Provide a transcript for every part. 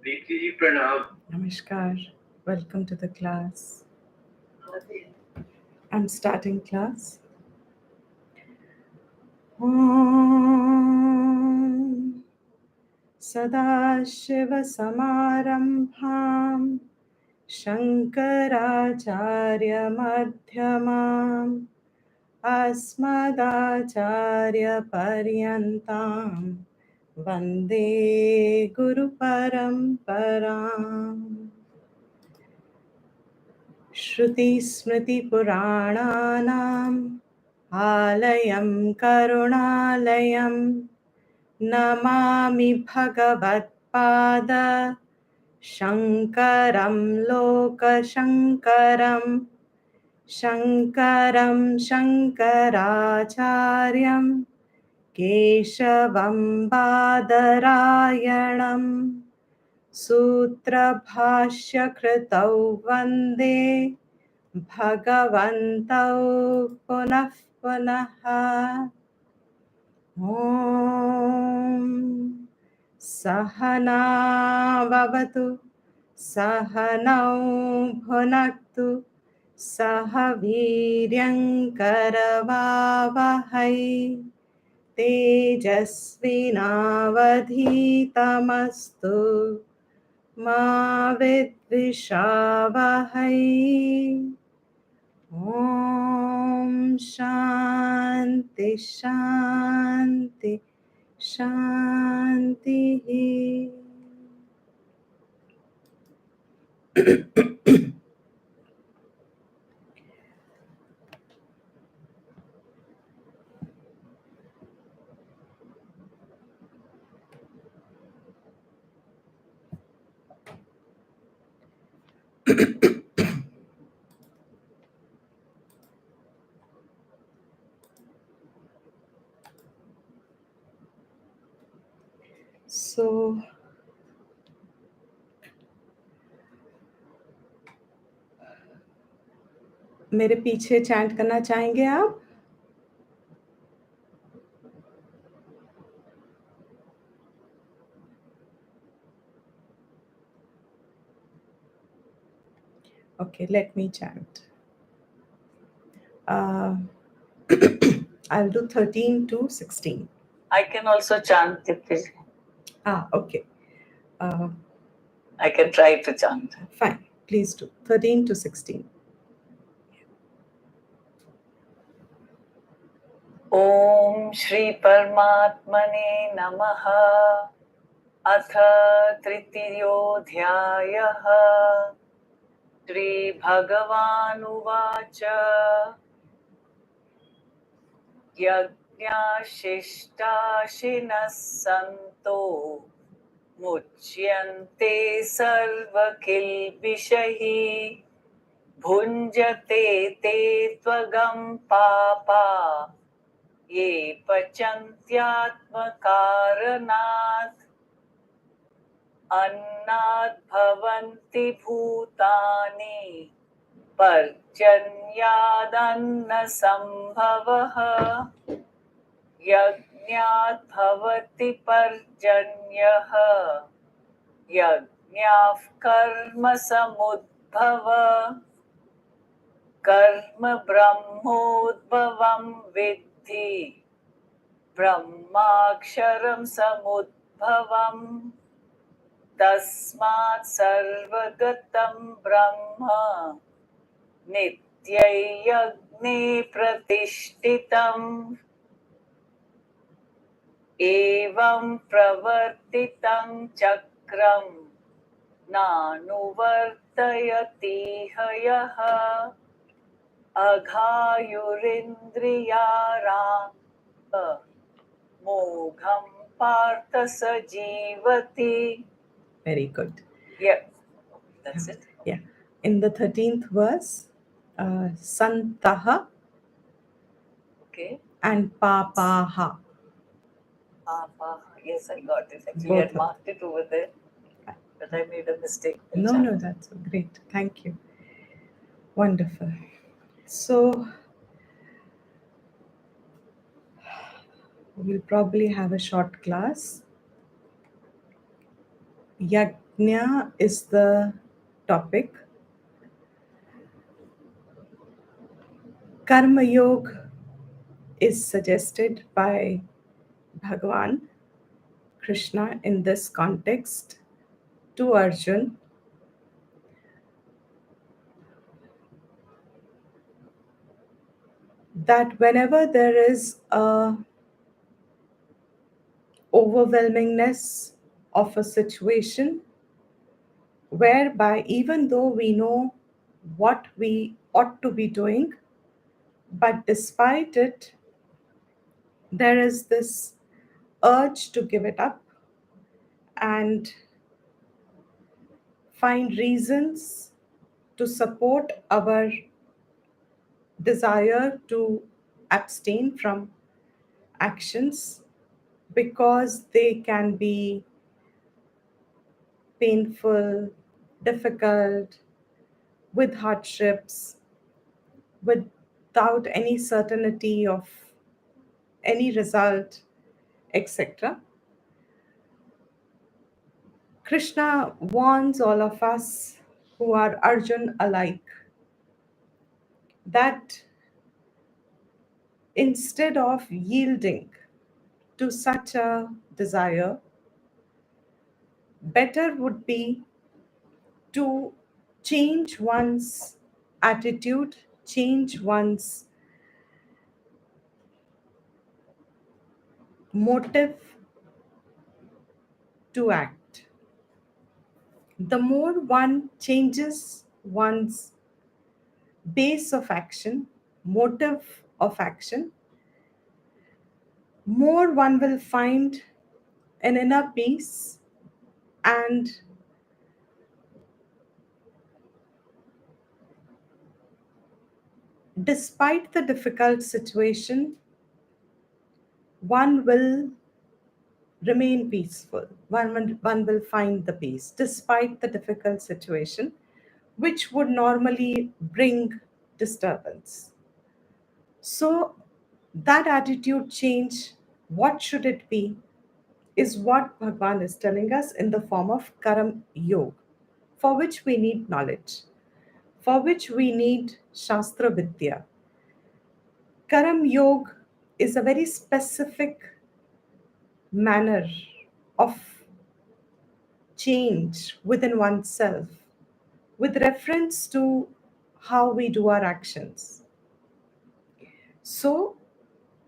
Namaskar. Welcome to the class. I'm starting class. Om Sadashiva Samarambham Shankaracharya Madhyamam Asmadacharya Paryantam Vande Guru Paramparam Shruti Smriti Purananam Alayam Karunalayam Namami Bhagavad Shankaram Lokashankaram Shankaram Shankaracharyam Keshavam Badarayanam Sutra Bhashya Kritau Vande Bhagavantau Punah Punaha Om Sahana Vavatu Sahanau Bhunaktu Sahaviryankaravavahai Tejasvinavadhitamastu Ma Vidvishavahai Om Shanti Shanti Shanti. So मेरे पीछे chant करना चाहेंगे आप? Okay, let me chant. I'll do 13 to 16. I can also chant Dipti. Okay. I can try to chant. Fine, please do. 13 to 16. Om Shri Paramatmane Namaha Atha Tritiyodhyayaha Shri Bhagavan Uvacha Yajna Shishta Shinas Santo Muchyante Sarva Kilvishahi Bhunjate Te Tvagam Papa Ye Pachantyatma Karanat Annat Bhavanti Bhutani Parjanyadanna Sambhavaha Yajñat Bhavati Parjanyaha Yajñav Karma Samudbhava Karma Brahmodbhavam Vidhi Brahmaksharam Samudbhavam Tasmat Sarvagatam Brahma Nityayagni Pratishtitam Evam Pravartitam Chakram Nanuvartayati Hayaha Aghayurindriyara Mogham Partha Sajivati. Very good. Yeah, that's it. Yeah. In the 13th verse, Santaha Okay. and Papaha. Papa. Yes, I got it. Actually, Both I of had marked it over there, but I made a mistake. No, that's great. Thank you. Wonderful. So, we'll probably have a short class. Nya is the topic. Karma Yoga is suggested by Bhagavan Krishna in this context to Arjun, that whenever there is a overwhelmingness of a situation whereby even though we know what we ought to be doing, but despite it, there is this urge to give it up and find reasons to support our desire to abstain from actions because they can be painful, difficult, with hardships, without any certainty of any result, etc. Krishna warns all of us who are Arjun alike that instead of yielding to such a desire, better would be to change one's attitude, change one's motive to act. The more one changes one's base of action, motive of action, more one will find an inner peace, and despite the difficult situation, one will remain peaceful. One will find the peace despite the difficult situation, which would normally bring disturbance. So, that attitude change, what should it be, is what Bhagwan is telling us in the form of Karam Yoga, for which we need knowledge, for which we need Shastra Vidya. Karam Yoga is a very specific manner of change within oneself with reference to how we do our actions. So,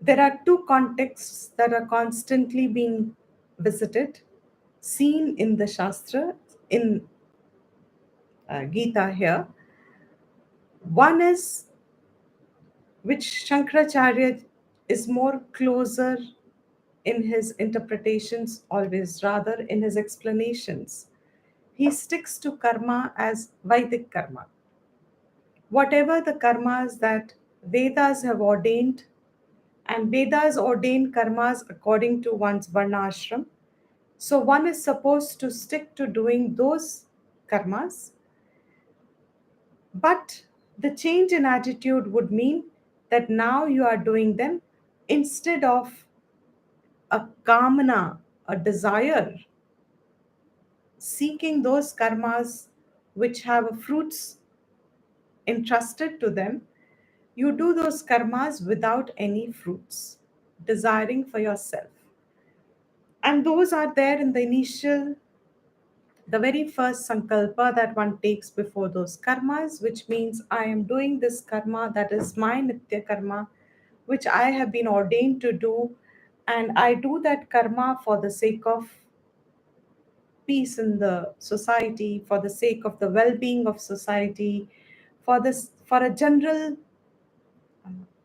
there are two contexts that are constantly being visited, seen in the Shastra, in Gita here. One is which Shankaracharya is more closer in his interpretations, always rather in his explanations. He sticks to karma as Vedic karma. Whatever the karmas that Vedas have ordained, and Vedas ordain karmas according to one's varnashram. So one is supposed to stick to doing those karmas, but the change in attitude would mean that now you are doing them instead of a kamana, a desire, seeking those karmas which have fruits entrusted to them. You do those karmas without any fruits, desiring for yourself. And those are there in the initial, the very first sankalpa that one takes before those karmas, which means I am doing this karma that is my nitya karma, which I have been ordained to do, and I do that karma for the sake of peace in the society, for the sake of the well-being of society, for a general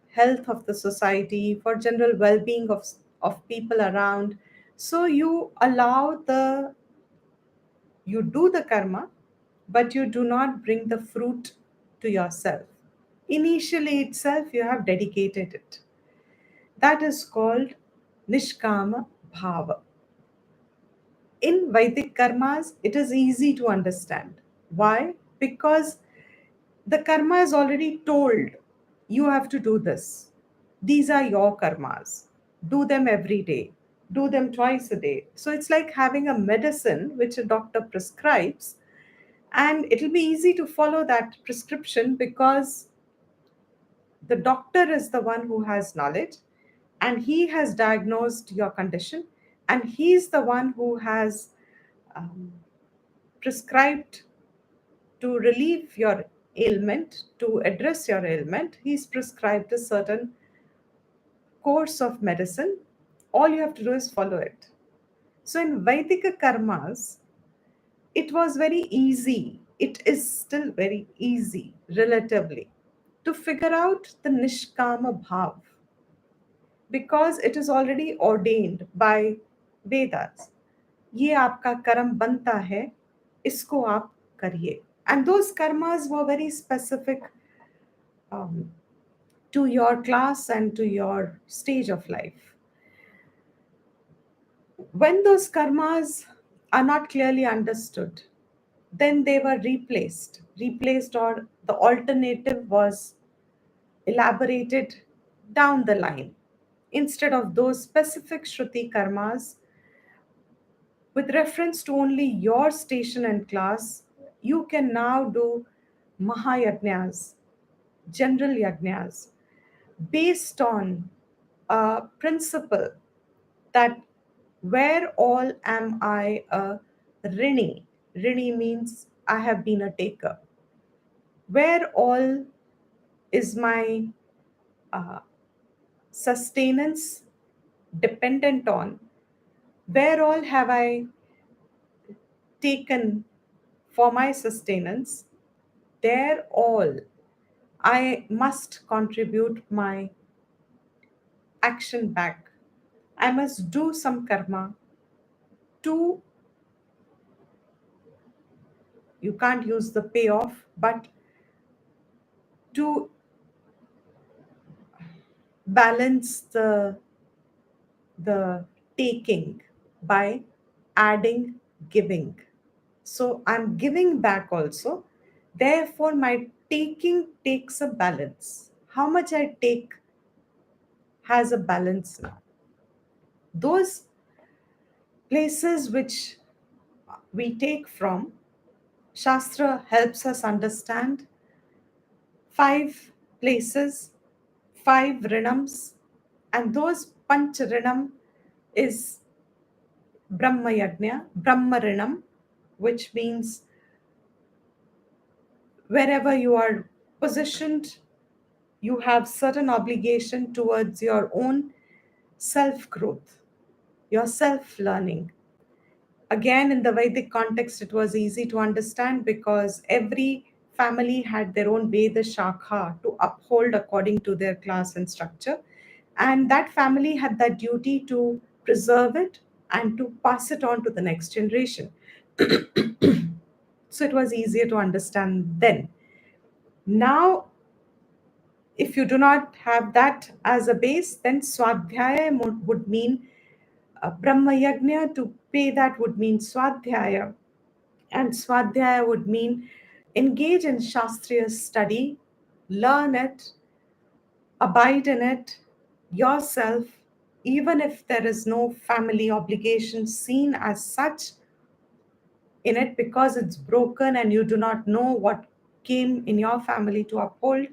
health of the society, for general well-being of people around. So you do the karma, but you do not bring the fruit to yourself. Initially itself, you have dedicated it. That is called Nishkama Bhava. In Vedic karmas, it is easy to understand. Why? Because the karma is already told you have to do this. These are your karmas. Do them every day. Do them twice a day. So it's like having a medicine which a doctor prescribes, and it'll be easy to follow that prescription because the doctor is the one who has knowledge, and he has diagnosed your condition, and he's the one who has um, prescribed to relieve your ailment, to address your ailment. He's prescribed a certain course of medicine. All you have to do is follow it. So in Vaidika karmas, it was very easy. It is still very easy, relatively, to figure out the Nishkama Bhav because it is already ordained by Vedas. ये आपका कर्म बनता है, इसको आप करिए. And those karmas were very specific um, to your class and to your stage of life. When those karmas are not clearly understood, then they were replaced, or the alternative was elaborated down the line. Instead of those specific Shruti karmas, with reference to only your station and class, you can now do Mahayajnas, general yajnas, based on a principle that where all am I a rini? Rini means I have been a taker. Where all is my uh, sustenance dependent on? Where all have I taken for my sustenance? There all I must contribute my action back. I must do some karma to, you can't use the payoff, but to balance the taking by adding giving. So I'm giving back also. Therefore, my taking takes a balance. How much I take has a balance now. Those places which we take from, Shastra helps us understand five places, five rinams, and those panch rinam is Brahma Yajna, Brahma Rinam, which means wherever you are positioned, you have certain obligation towards your own self growth, your self learning. Again, in the Vedic context, it was easy to understand because every family had their own Veda Shakha to uphold according to their class and structure. And that family had that duty to preserve it and to pass it on to the next generation. So it was easier to understand then. Now, if you do not have that as a base, then Swadhyaya would mean Brahma Yajna. To pay that would mean Swadhyaya. And Swadhyaya would mean engage in Shastriya study, learn it, abide in it yourself, even if there is no family obligation seen as such in it because it's broken and you do not know what came in your family to uphold.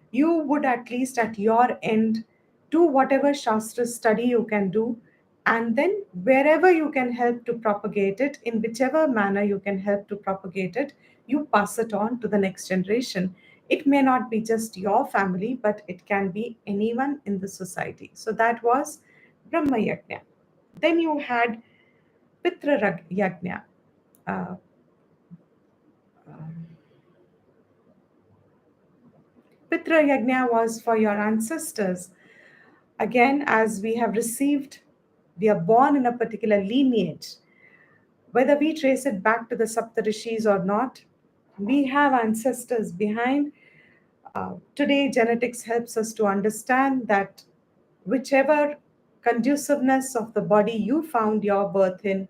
You would at least at your end do whatever Shastra study you can do, and then wherever you can help to propagate it, in whichever manner you can help to propagate it, you pass it on to the next generation. It may not be just your family, but it can be anyone in the society. So that was Brahma Yajna. Then you had Pitra Yajna. Uh, Pitra Yajna was for your ancestors. Again, as we have received, we are born in a particular lineage. Whether we trace it back to the Saptarishis or not, we have ancestors behind. Today, genetics helps us to understand that whichever conduciveness of the body you found your birth in,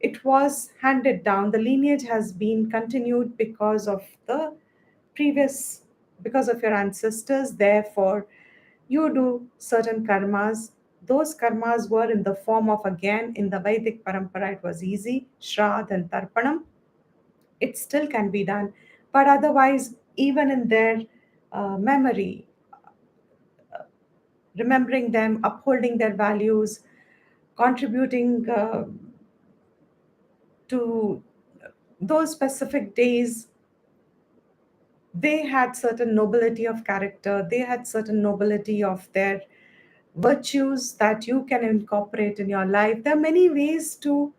it was handed down. The lineage has been continued because of the previous, because of your ancestors. Therefore, you do certain karmas Those karmas were in the form of, again, in the Vedic parampara, it was easy, Shraddh and Tarpanam. It still can be done. But otherwise, even in their memory, remembering them, upholding their values, contributing to those specific days, they had certain nobility of character, they had certain nobility of their virtues that you can incorporate in your life. There are many ways to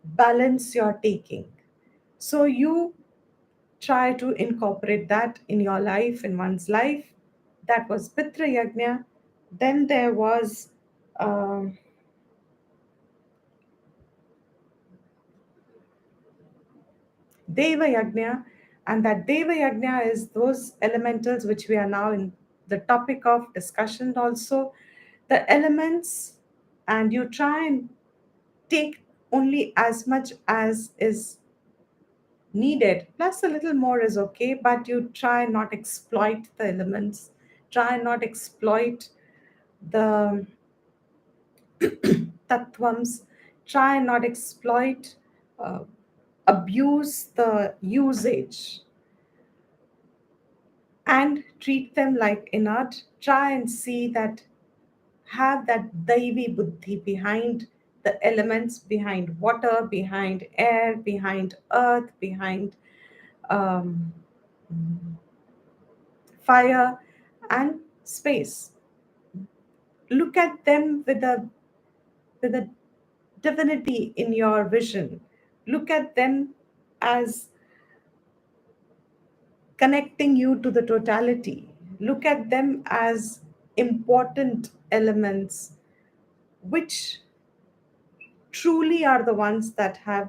balance your taking. So you try to incorporate that in your life, in one's life. That was Pitra Yajna. Then there was um, Deva Yajna, and that Deva Yajna is those elementals which we are now in the topic of discussion also. The elements, and you try and take only as much as is needed, plus a little more is okay, but you try not exploit the elements, try not exploit the tattvams, try not exploit, uh, abuse the usage, and treat them like inert. Try and see that, have that Daivi buddhi behind the elements, behind water, behind air, behind earth, behind um, fire, and space. Look at them with a divinity in your vision. Look at them as connecting you to the totality. Look at them as important elements which truly are the ones that have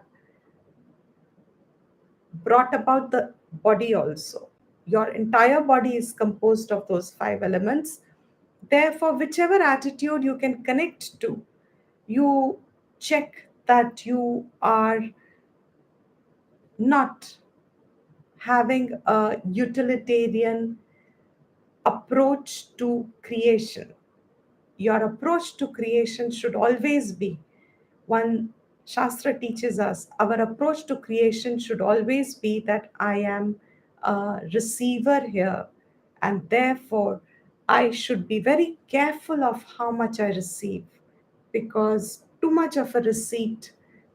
brought about the body also. Your entire body is composed of those five elements. Therefore, whichever attitude you can connect to, you check that you are not having a utilitarian approach to creation. Your approach to creation should always be one. Shastra teaches us our approach to creation should always be that I am a receiver here, and therefore I should be very careful of how much I receive, because too much of a receipt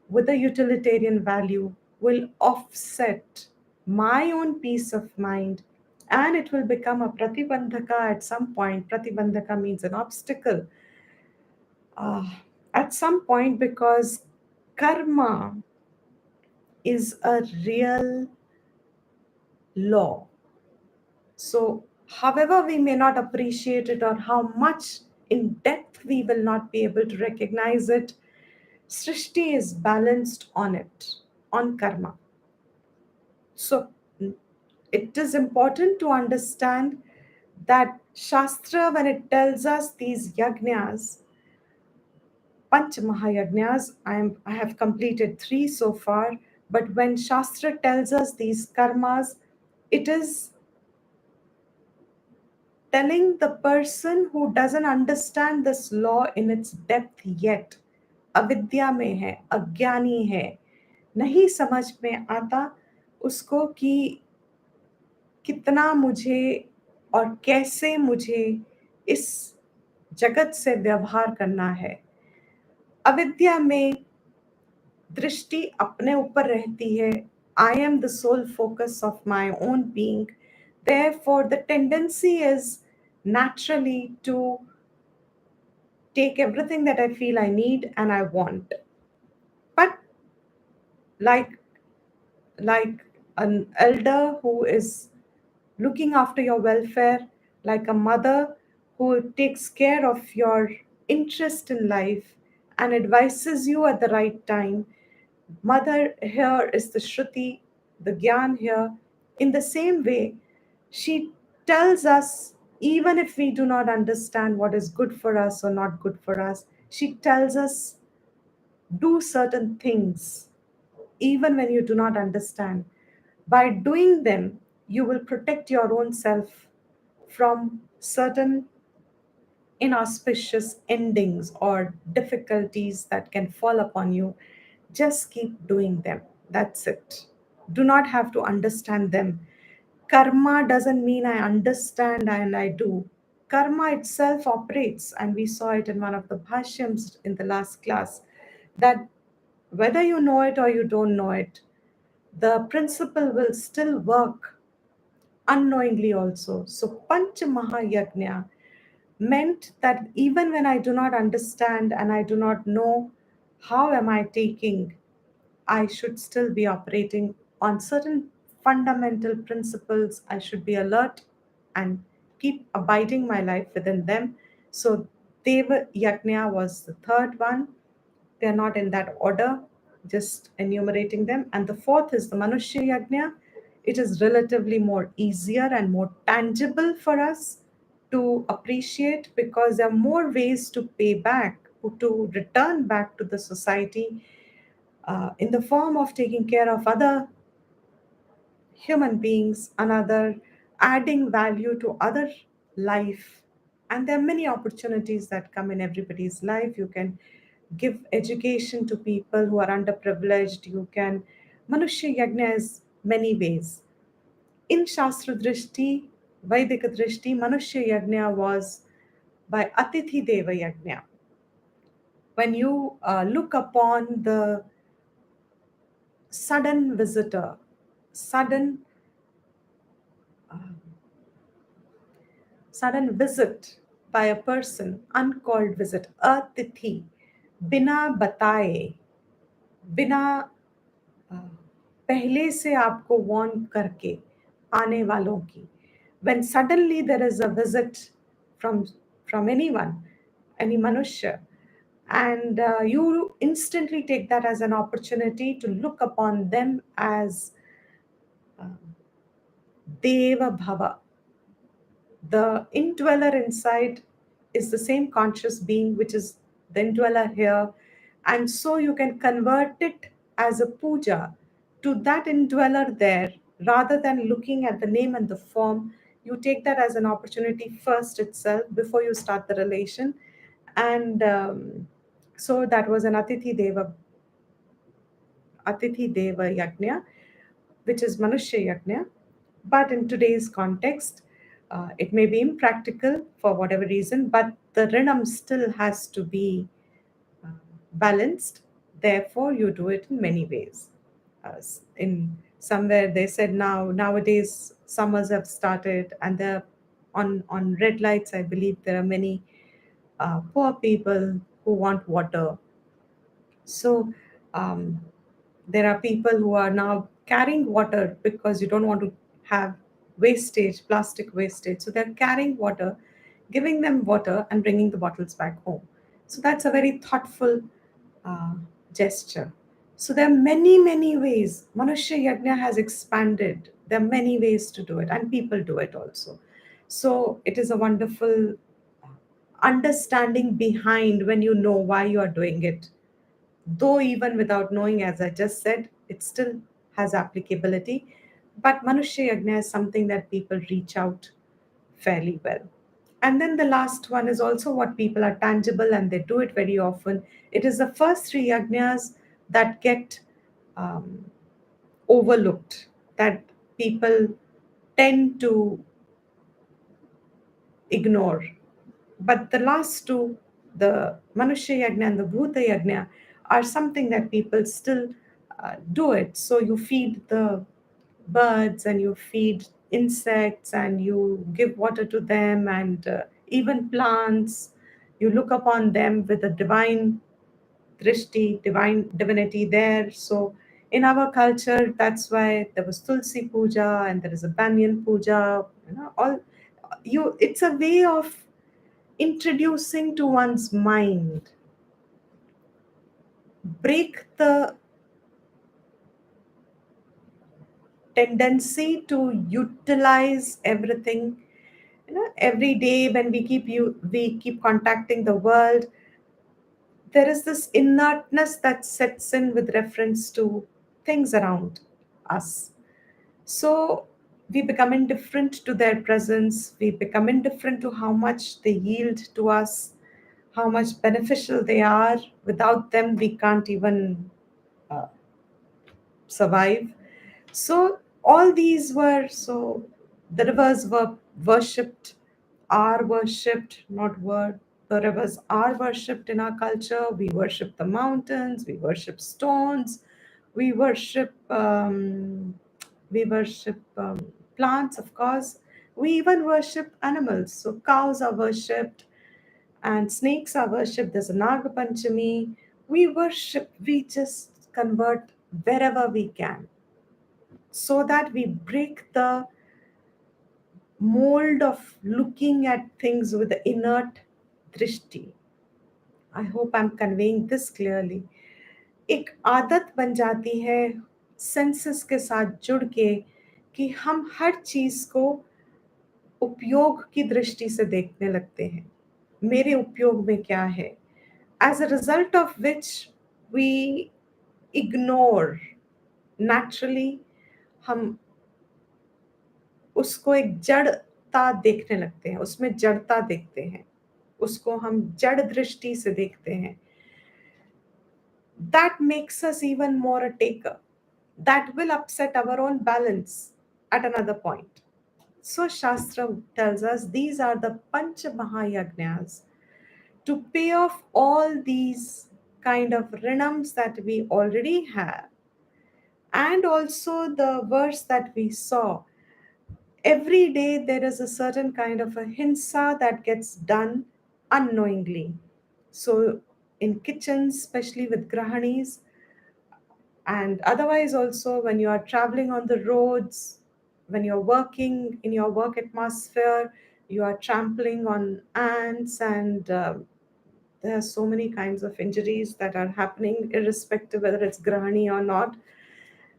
with a utilitarian value will offset my own peace of mind, and it will become a pratibandhaka at some point. Pratibandhaka means an obstacle uh, at some point, because karma is a real law. So, however, we may not appreciate it, or how much in depth we will not be able to recognize it, Srishti is balanced on it, on karma. So, it is important to understand that Shastra, when it tells us these yajnas, Panch Mahayajnas, I have completed three so far, but when Shastra tells us these karmas, it is telling the person who doesn't understand this law in its depth yet, अविद्या में है, अज्ञानी है, नहीं समझ में आता उसको कि कितना मुझे और कैसे मुझे इस जगत से व्यवहार करना है. अविद्या में दृष्टि अपने ऊपर रहती है. I am the sole focus of my own being. Therefore, the tendency is naturally to take everything that I feel I need and I want. But like like an elder who is looking after your welfare, like a mother who takes care of your interest in life and advises you at the right time. Mother here is the Shruti, the Gyan here. In the same way, she tells us, even if we do not understand what is good for us or not good for us, she tells us, do certain things, even when you do not understand. By doing them, you will protect your own self from certain inauspicious endings or difficulties that can fall upon you, just keep doing them. That's it. Do not have to understand them. Karma doesn't mean I understand and I do. Karma itself operates, and we saw it in one of the bhashyams in the last class, that whether you know it or you don't know it, the principle will still work unknowingly also. So, Panch Mahayajna meant that even when I do not understand and I do not know how am I taking, I should still be operating on certain fundamental principles. I should be alert and keep abiding my life within them. So Deva Yajna was the third one. They are not in that order, just enumerating them. And the fourth is the Manushya Yajna. It is relatively more easier and more tangible for us to appreciate because there are more ways to pay back, to return back to the society in the form of taking care of other human beings, another adding value to other life. And there are many opportunities that come in everybody's life. You can give education to people who are underprivileged. You can, Manushya Yajna is many ways. In Shastra Drishti, Vaidika Drishti, Manushya Yajna was by Atithi Deva Yajna. When you look upon the sudden visitor, sudden uh, sudden visit by a person, uncalled visit, atithi, बिना बताए, बिना अ, पहले से आपको warn करके आने वालों की, when suddenly there is a visit from anyone, any manushya, and you instantly take that as an opportunity to look upon them as uh, deva bhava. The indweller inside is the same conscious being which is the indweller here, and so you can convert it as a puja to that indweller there. Rather than looking at the name and the form, you take that as an opportunity first itself before you start the relation. And so that was an atithi deva yajna, which is Manushya Yajna. But in today's context, it may be impractical for whatever reason, but the Rinam still has to be uh, balanced. Therefore, you do it in many ways. In somewhere they said nowadays summers have started, and there on red lights, I believe there are many poor people who want water. So um, there are people who are now carrying water because you don't want to have wastage, plastic wastage. So they're carrying water, giving them water, and bringing the bottles back home. So that's a very thoughtful uh, gesture. So there are many, many ways. Manushya Yajna has expanded. There are many ways to do it, and people do it also. So it is a wonderful understanding behind when you know why you are doing it, though even without knowing, as I just said, it still has applicability. But Manushya Yajna is something that people reach out fairly well. And then the last one is also what people are tangible and they do it very often. It is the first three yajnas that get um, overlooked, that people tend to ignore. But the last two, the Manushya Yajna and the Bhuta Yajna, are something that people still do it. So you feed the birds and you feed insects and you give water to them, and even plants. You look upon them with a divine drishti, divine divinity there. So in our culture, that's why there was Tulsi Puja and there is a Banyan Puja. All you. It's a way of introducing to one's mind, break the tendency to utilize everything. Every day when we keep contacting the world, there is this inertness that sets in with reference to things around us. So We become indifferent to their presence, we become indifferent to how much they yield to us, how much beneficial they are. Without them, we can't even uh, survive. So, all these were so the rivers were worshipped, are worshipped, not were. The rivers are worshipped in our culture. We worship the mountains, we worship stones, we worship plants, of course. We even worship animals. So cows are worshipped and snakes are worshipped. There's a Naga Panchami. We worship, we just convert wherever we can so that we break the mold of looking at things with the inert drishti. I hope I'm conveying this clearly. एक आदत बन जाती है senses के साथ जुड़ के कि हम हर चीज को उपयोग की दृष्टि से देखने लगते हैं, मेरे उपयोग में क्या है, as a result of which we ignore naturally, हम उसको एक जड़ता देखने लगते हैं, उसमें जड़ता देखते हैं, उसको हम जड़ दृष्टि से देखते हैं. That makes us even more a taker. That will upset our own balance at another point. So Shastra tells us these are the Panch Mahayagnas to pay off all these kind of rinams that we already have. And also the verse that we saw, every day there is a certain kind of a hinsa that gets done unknowingly. So in kitchens, especially with grahanis, and otherwise also when you are traveling on the roads, when you're working in your work atmosphere, you are trampling on ants, and there are so many kinds of injuries that are happening irrespective whether it's grahani or not.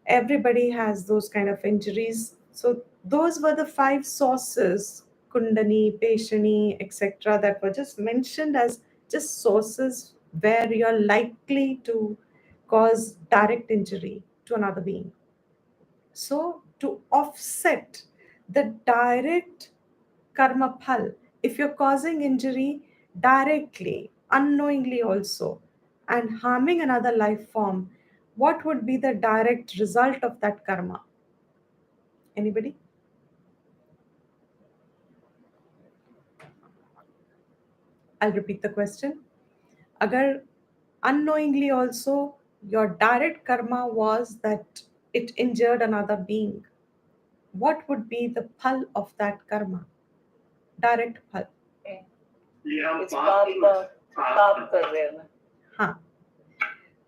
Everybody has those kind of injuries. So those were the five sources, Kundani, Peshani, etc., that were just mentioned as just sources where you're likely to cause direct injury to another being. So to offset the direct karma phal, if you're causing injury directly, unknowingly also, and harming another life form, what would be the direct result of that karma? Anybody? I'll repeat the question. Agar unknowingly also your direct karma was that it injured another being, what would be the phal of that karma? Direct phal. Okay. It's पाप कर रहे हैं ना. हाँ,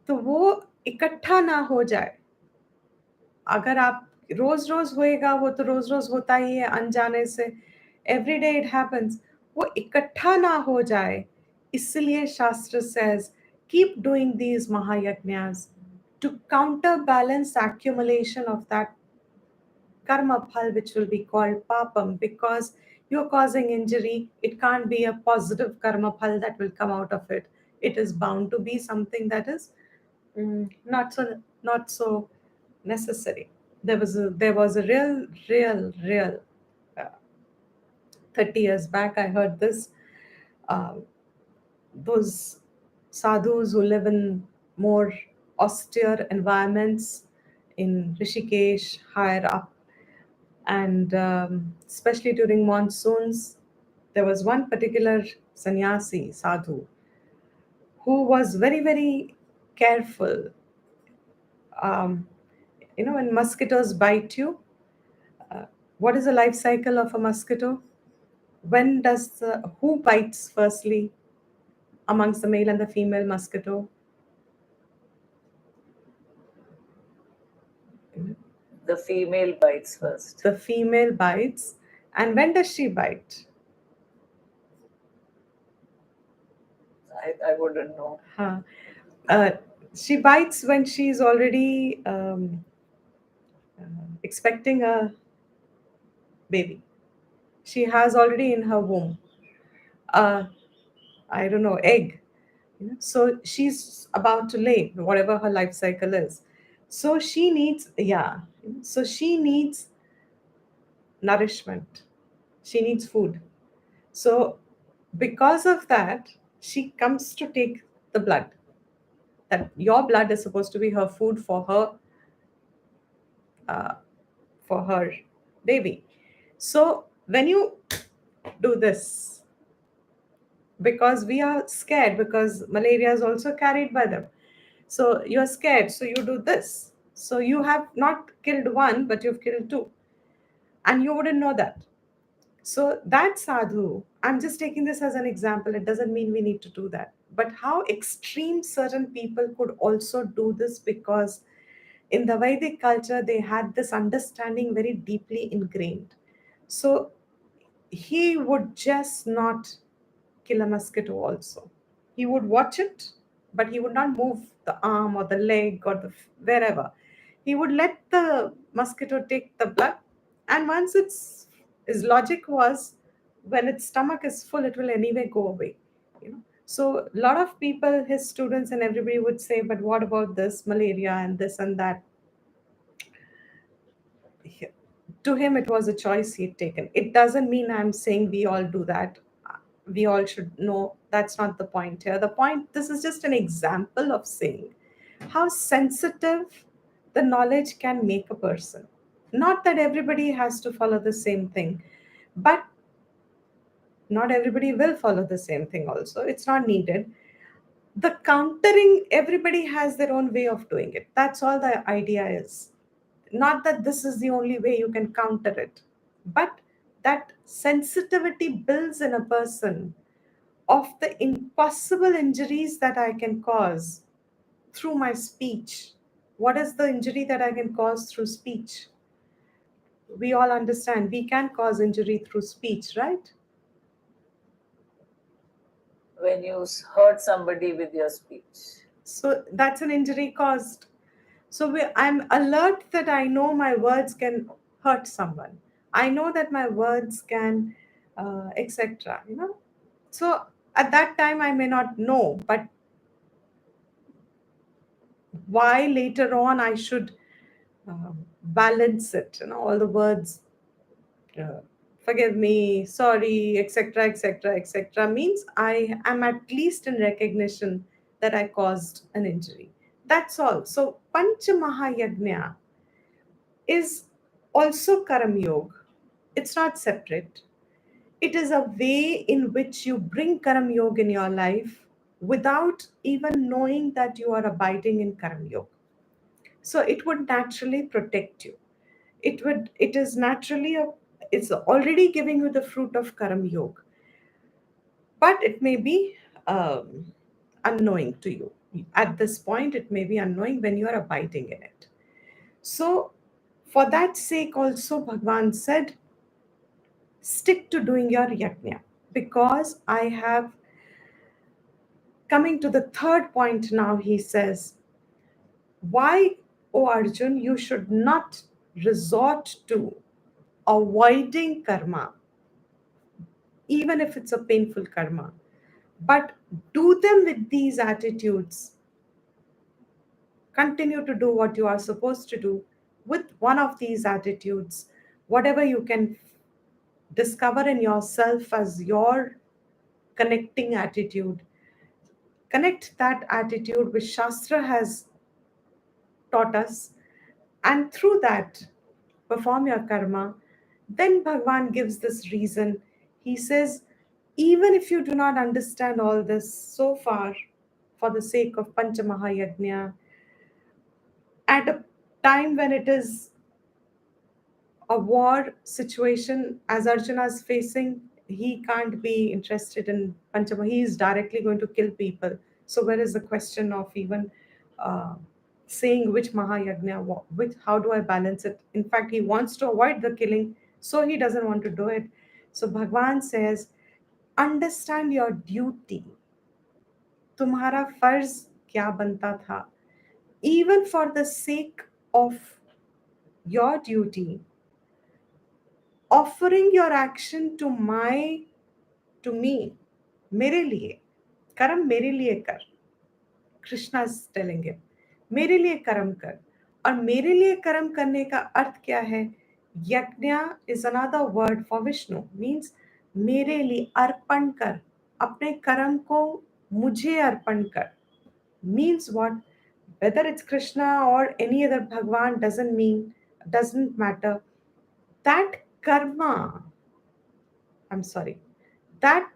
तो वो इकट्ठा ना हो जाए. अगर आप रोज रोज होएगा वो तो रोज रोज होता ही है अनजाने से, एवरी डे इट हैपेंस. वो इकट्ठा ना हो जाए, इसलिए शास्त्र says keep doing these mahayagnas to counterbalance the accumulation of that karma phal, which will be called papam, because you're causing injury. It can't be a positive karma phal that will come out of it. It is bound to be something that is not so necessary. There was a real uh, 30 years back I heard this. uh, those sadhus who live in more austere environments in Rishikesh, higher up, and especially during monsoons, there was one particular sannyasi sadhu who was very very careful. um, when mosquitoes bite you, uh, what is the life cycle of a mosquito? When does who bites firstly amongst the male and the female mosquito? The female bites first. The female bites. And when does she bite? I wouldn't know. Huh. Uh, she bites when she's already expecting a baby. She has already in her womb a, I don't know, egg. So she's about to lay, whatever her life cycle is. So she needs, yeah. So she needs nourishment. She needs food. So, because of that, she comes to take the blood. That your blood is supposed to be her food uh, for her baby. So, when you do this, because we are scared, because malaria is also carried by them. So you're scared, so you do this. So you have not killed one, but you've killed two, and you wouldn't know that. So that sadhu, I'm just taking this as an example. It doesn't mean we need to do that. But how extreme certain people could also do this, because in the Vedic culture, they had this understanding very deeply ingrained. So he would just not kill a mosquito also. He would watch it, but he would not move the arm or the leg or the wherever. He would let the mosquito take the blood, and once it's his logic was, when its stomach is full, it will anyway go away. You know. So a lot of people, his students and everybody would say, but what about this malaria and this and that? To him it was a choice he'd taken. It doesn't mean I'm saying we all do that. We all should know that's not the point here. The point, this is just an example of saying how sensitive the knowledge can make a person. Not that everybody has to follow the same thing, but not everybody will follow the same thing also. It's not needed. The countering, everybody has their own way of doing it. That's all the idea is. Not that this is the only way you can counter it, but that sensitivity builds in a person of the impossible injuries that I can cause through my speech. What is the injury that I can cause through speech? We all understand we can cause injury through speech, right? When you hurt somebody with your speech. So that's an injury caused. So I'm alert that I know my words can hurt someone. I know that my words can, etc. You know. So at that time I may not know, but why later on I should balance it. You know, all the words, uh, forgive me, sorry, etc., etc., etc., means I am at least in recognition that I caused an injury. That's all. So Pancha Mahayagna is also Karam Yoga. It's not separate. It is a way in which you bring Karam Yoga in your life without even knowing that you are abiding in Karam Yoga. So it would naturally protect you. It is naturally it's already giving you the fruit of Karam Yoga, but it may be unknowing to you. At this point, it may be unknowing when you are abiding in it. So, for that sake, also, Bhagwan said, stick to doing your yajna. Because I have, coming to the third point now, he says, why, O Arjun, you should not resort to avoiding karma, even if it's a painful karma, but do them with these attitudes. Continue to do what you are supposed to do with one of these attitudes, whatever you can discover in yourself as your connecting attitude. Connect that attitude which Shastra has taught us, and through that, perform your karma. Then Bhagwan gives this reason. He says, even if you do not understand all this so far, for the sake of Pancha Mahayajna, at a time when it is a war situation as Arjuna is facing, he can't be interested in Panchama. He is directly going to kill people. So where is the question of even uh, saying which Mahayagna, which, how do I balance it? In fact, he wants to avoid the killing, so he doesn't want to do it. So Bhagwan says, understand your duty. तुम्हारा फर्ज क्या बनता था? Even for the sake of your duty, offering your action to me, मेरे लिए, कर्म मेरे लिए कर. कृष्णा इज टेलिंग हिम, मेरे लिए कर्म कर. और मेरे लिए कर्म करने का अर्थ क्या है? Yajna is another word for Vishnu, means मेरे लिए अर्पण कर, अपने कर्म को मुझे अर्पण कर. Means what? Whether it's Krishna or any other Bhagwan doesn't matter. That karma, I'm sorry, that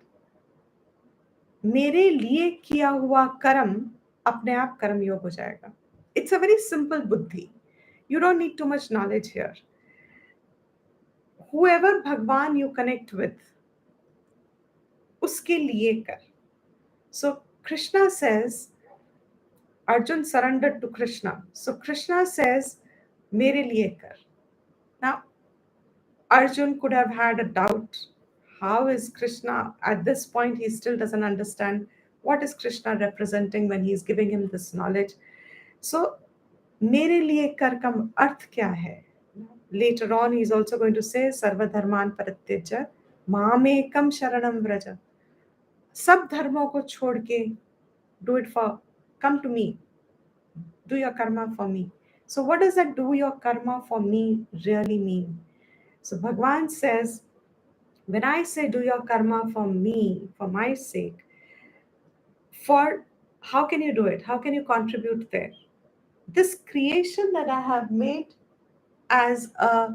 मेरे लिए किया हुआ कर्म अपने आप कर्म योग हो जाएगा. It's a very simple buddhi. You don't need too much knowledge here. Whoever Bhagwan you connect with, uske liye kar. So Krishna says, Arjun surrendered to Krishna. So Krishna says, mere liye kar. Now, Arjun could have had a doubt. How is Krishna, at this point, he still doesn't understand what is Krishna representing when he's giving him this knowledge. So, mere liye kar ka arth kya hai? Later on, he's also going to say, Sarva dharman parityaja, mamekam sharanam vraja. सब धर्मों को छोड़ के do it for, come to me, do your karma for me. So what does that do your karma for me really mean? So Bhagwan says, when I say do your karma for me, for my sake, for how can you do it? How can you contribute there? This creation that I have made as a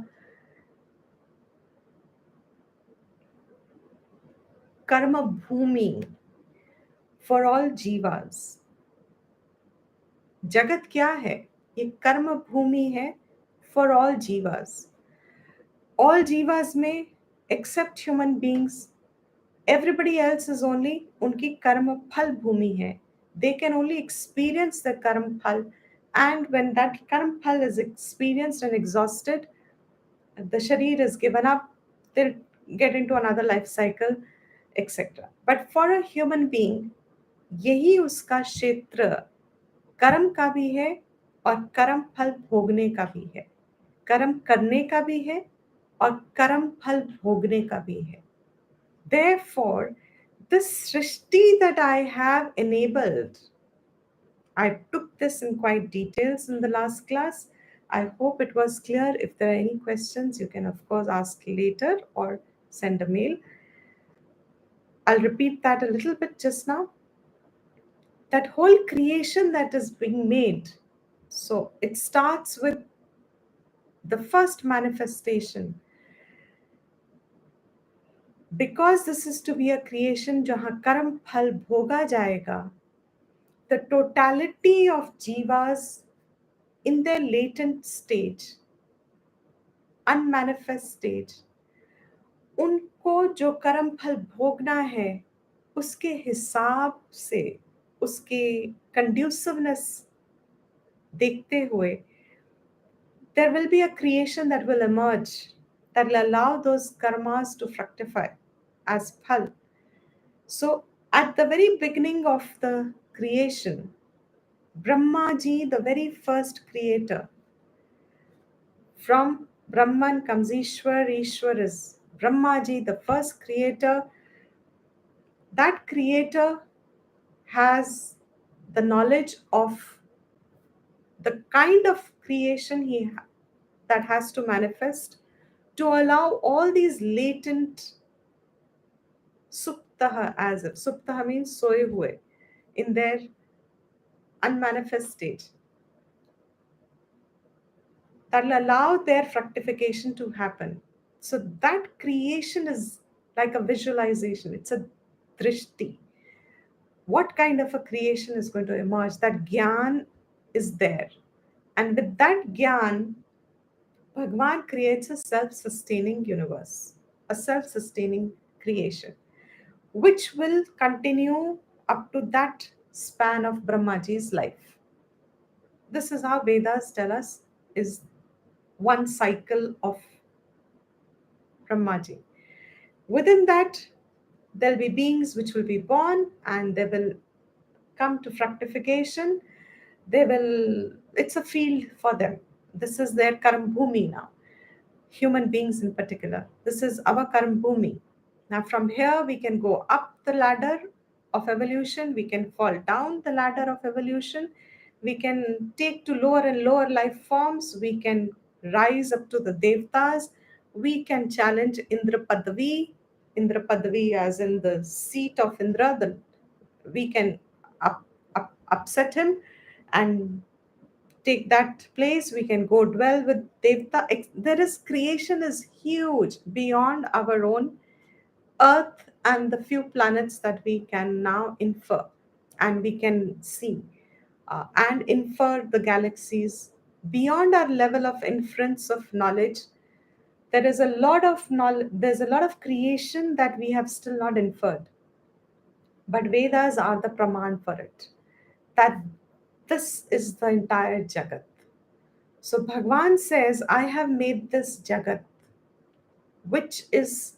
karma bhumi for all jivas. जगत क्या है? ये कर्म भूमि है for all jivas. All jivas में except human beings, everybody else is only उनकी कर्म फल भूमि है. They can only experience the karma phal, and when that karma phal is experienced and exhausted, the sharir is given up, they'll get into another life cycle, etc. But for a human being, यही उसका क्षेत्र कर्म का भी है और कर्म फल भोगने का भी है. कर्म करने का भी है और कर्म फल भोगने का भी है. Therefore, this srishti that I have enabled, I took this in quite details in the last class. I hope it was clear. If there are any questions, you can of course ask later or send a mail. I'll repeat that a little bit just now. That whole creation that is being made, so it starts with the first manifestation. Because this is to be a creation jahan karm phal bhoga jayega, the totality of jivas in their latent stage, unmanifest stage, उनको जो कर्म फल भोगना है उसके हिसाब से, उसके conduciveness देखते हुए, there will be a creation that will emerge that will allow those karmas to fructify as phal. So at the very beginning of the creation, Brahmaji, the very first creator, from Brahman comes Ishwar, Ishwar is Brahmaji, the first creator. That creator has the knowledge of the kind of creation that has to manifest to allow all these latent suptaha, as if suptaha means soye hue, in their unmanifest stage, that will allow their fructification to happen. So that creation is like a visualization, it's a drishti. What kind of a creation is going to emerge? That gyan is there. And with that gyan, Bhagwan creates a self-sustaining universe, a self-sustaining creation, which will continue up to that span of Brahmaji's life. This is how Vedas tell us is one cycle of Brahmaji. Within that, there'll be beings which will be born and they will come to fructification. It's a field for them. This is their Karam Bhumi now. Human beings in particular. This is our Karam Bhumi. Now from here we can go up the ladder of evolution, we can fall down the ladder of evolution, we can take to lower and lower life forms, we can rise up to the devtas. We can challenge Indra Padavi. Indra Padavi, as in the seat of Indra, we can upset him and take that place. We can go dwell with devta. There is creation is huge beyond our own earth and the few planets that we can now infer and we can see, and infer the galaxies beyond our level of inference of knowledge. There is a lot of knowledge, there's a lot of creation that we have still not inferred, but Vedas are the praman for it, that this is the entire Jagat. So Bhagwan says, I have made this Jagat, which is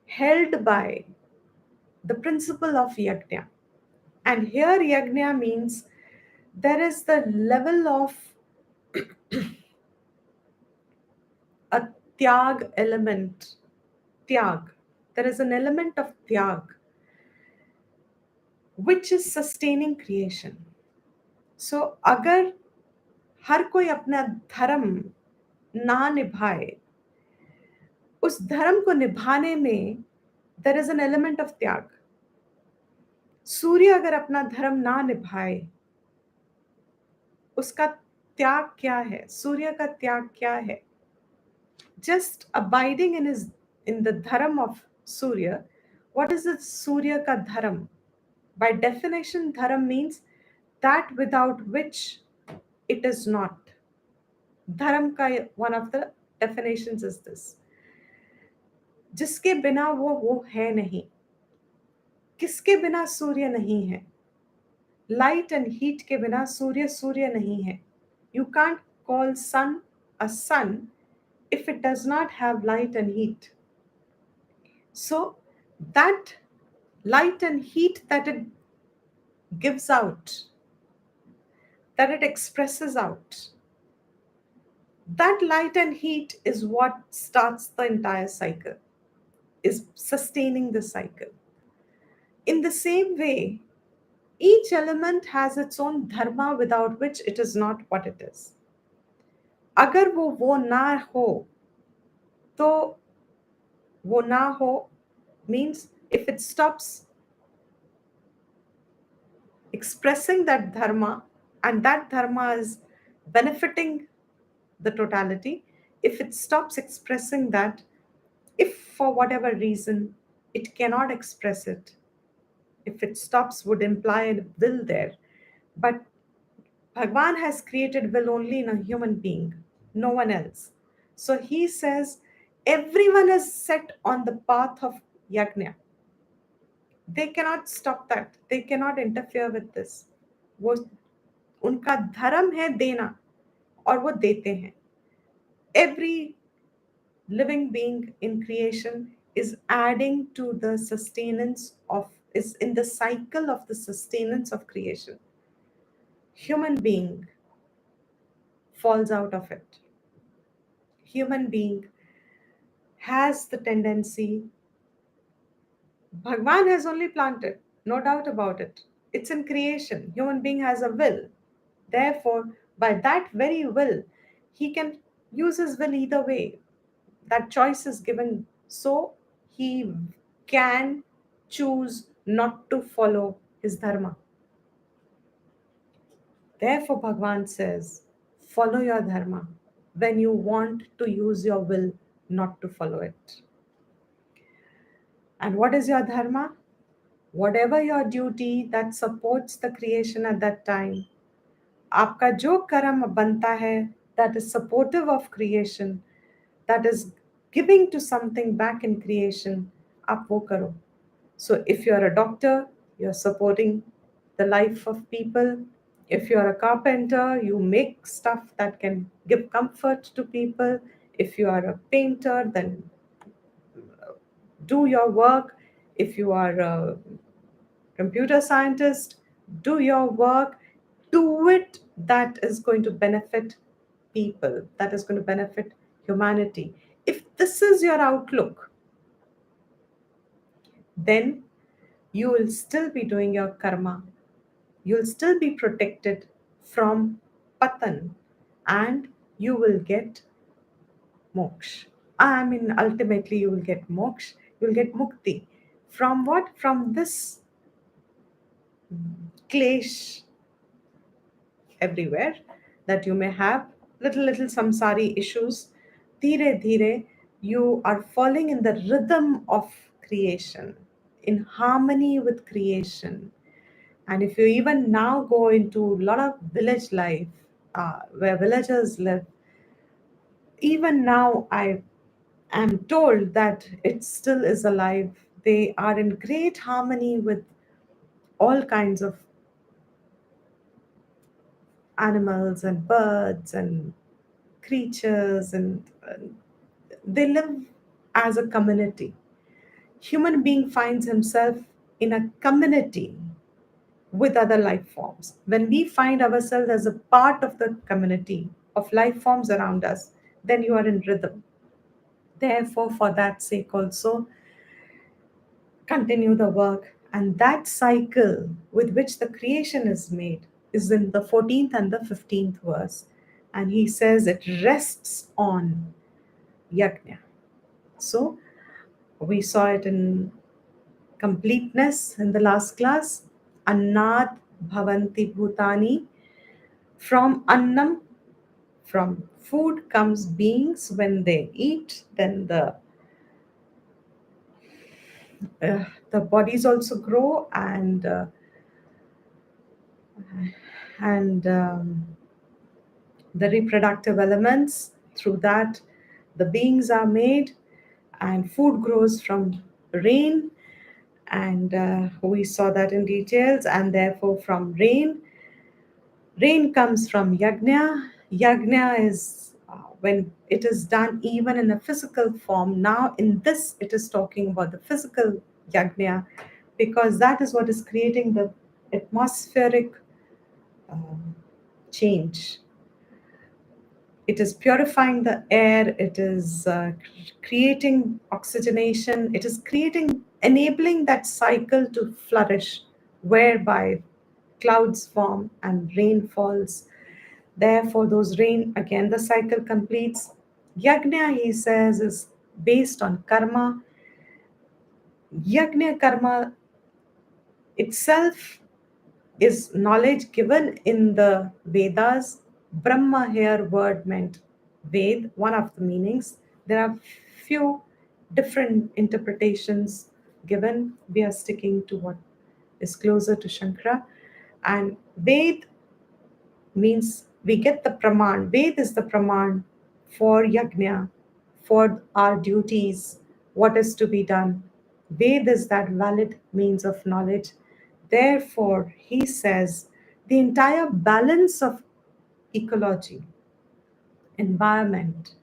held by the principle of yajna. And here yajna means there is the level of a tyag element. Tyag. There is an element of tyag which is sustaining creation. So अगर हर कोई अपना धर्म ना निभाए, उस धर्म को निभाने में there is an element of त्याग. सूर्य अगर अपना धर्म ना निभाए, उसका त्याग क्या है? सूर्य का त्याग क्या है? Just abiding in the dharam of Surya. What is the Surya ka dharam? By definition, dharam means that without which it is not. Dharam ka one of the definitions is this. जिसके बिना वो है नहीं. किसके बिना सूर्य नहीं है? Light and heat के बिना सूर्य सूर्य नहीं है. You can't call sun a sun if it does not have light and heat. So that light and heat that it gives out, that it expresses out, that light and heat is what starts the entire cycle, is sustaining the cycle. In the same way, each element has its own dharma without which it is not what it is. अगर वो ना हो, तो वो ना हो means if it stops expressing that dharma and that dharma is benefiting the totality, if it stops expressing that, if for whatever reason it cannot express it, if it stops would imply a will there, but Bhagwan has created will only in a human being, no one else. So he says everyone is set on the path of yajna. They cannot stop that, they cannot interfere with this. वो उनका धर्म है देना और वो देते हैं. Every living being in creation is adding to the sustenance of, is in the cycle of the sustenance of creation. Human being falls out of it. Human being has the tendency, Bhagwan has only planted, no doubt about it. It's in creation. Human being has a will. Therefore, by that very will, he can use his will either way. That choice is given. So he can choose not to follow his dharma. Therefore, Bhagwan says, follow your dharma when you want to use your will not to follow it. And what is your dharma? Whatever your duty that supports the creation at that time, आपका जो कर्म बनता है, that is supportive of creation, that is giving to something back in creation, आप वो करो. So if you're a doctor, you're supporting the life of people. If you're a carpenter, you make stuff that can give comfort to people. If you are a painter, then do your work. If you are a computer scientist, do your work. Do it that is going to benefit people, that is going to benefit humanity. If this is your outlook, then you will still be doing your karma. You'll still be protected from patan and you will get moksha. I mean, ultimately, you will get moksha, you will get mukti. From what? From this klesh everywhere that you may have, little samsari issues. Dhire dhire, you are falling in the rhythm of creation, in harmony with creation. And if you even now go into a lot of village life, where villagers live, even now I am told that it still is alive. They are in great harmony with all kinds of animals and birds and creatures, and they live as a community. Human being finds himself in a community with other life forms. When we find ourselves as a part of the community of life forms around us, then you are in rhythm. Therefore, for that sake also, continue the work. And that cycle with which the creation is made is in the 14th and the 15th verse. And he says it rests on yajna. So we saw it in completeness in the last class. Annat bhavanti bhutani. From annam, from food comes beings. When they eat, then the bodies also grow, and the reproductive elements. Through that, the beings are made, and food grows from rain. And we saw that in details. And therefore, from rain comes from yajna. Yajna is when it is done even in a physical form. Now, in this, it is talking about the physical yajna, because that is what is creating the atmospheric um, change. It is purifying the air, it is creating oxygenation, it is creating, enabling that cycle to flourish, whereby clouds form and rain falls. Therefore, those rain, again, the cycle completes. Yajna, he says, is based on karma. Yajna karma itself is knowledge given in the Vedas. Brahma here word meant Ved, one of the meanings. There are few different interpretations given. We are sticking to what is closer to Shankara. And Ved means we get the praman. Ved is the praman for yajna, for our duties, what is to be done. Ved is that valid means of knowledge. Therefore, he says the entire balance of ecology, environment,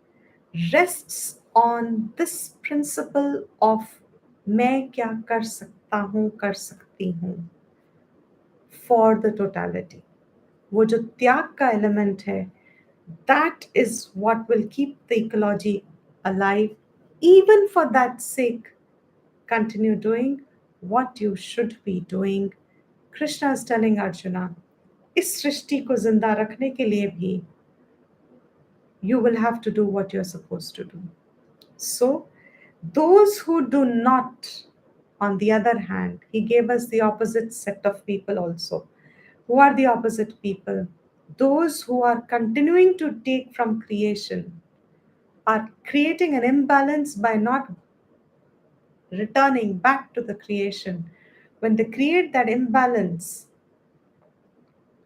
rests on this principle of मैं क्या कर सकता हूँ कर सकती हूँ for the totality. वो जो त्याग का element है, that is what will keep the ecology alive. Even for that sake, continue doing what you should be doing. Krishna is telling Arjuna, इस सृष्टि को जिंदा रखने के लिए भी you will have to do what you're supposed to do. So, those who do not, on the other hand, he gave us the opposite set of people also. Who are the opposite people? Those who are continuing to take from creation, are creating an imbalance by not returning back to the creation. When they create that imbalance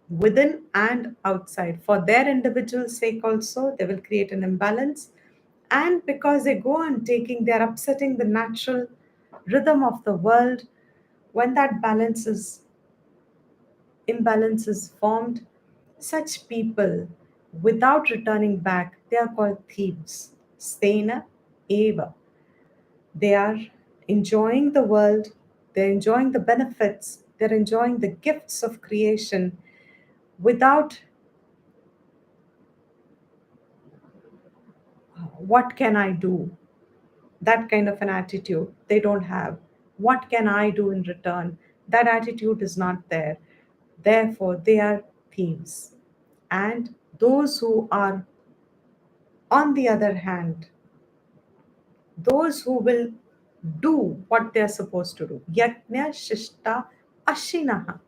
within and outside, for their individual sake also, they will create an imbalance. And because they go on taking, they're upsetting the natural rhythm of the world. When that imbalance is formed, such people, without returning back, they are called thieves. Stena eva. They are enjoying the world, they're enjoying the benefits, they're enjoying the gifts of creation without what can I do? That kind of an attitude they don't have. What can I do in return? That attitude is not there. Therefore, they are thieves. And those who are On the other hand, those who will do what they are supposed to do, yajna shishta ashinaha,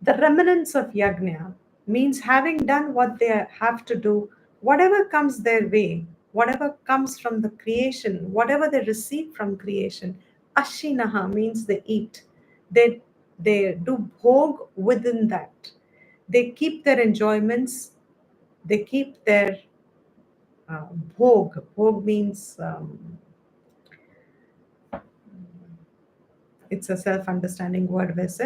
the remnants of yajna means having done what they have to do, whatever comes their way, whatever comes from the creation, whatever they receive from creation. Ashinaha means they eat. They they do bhog within that. They keep their enjoyments. They keep their bhog. Bhog means it's a self understanding word वैसे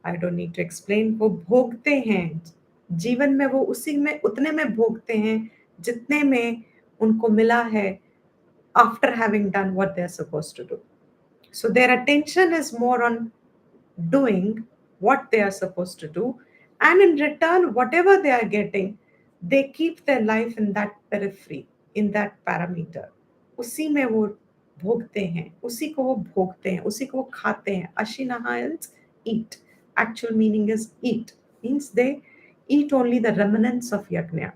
I don't need to explain वो भोगते हैं जीवन में वो उसी में उतने में भोगते हैं जितने में उनको मिला है after having done what they're supposed to do. So their attention is more on doing what they are supposed to do, and in return whatever they are getting, they keep their life in that periphery, in that parameter. उसी में वो भोगते हैं, उसी को वो भोगते हैं, उसी को वो खाते हैं. Ashinaha is eat. Actual meaning is eat, means they eat only the remnants of yajna.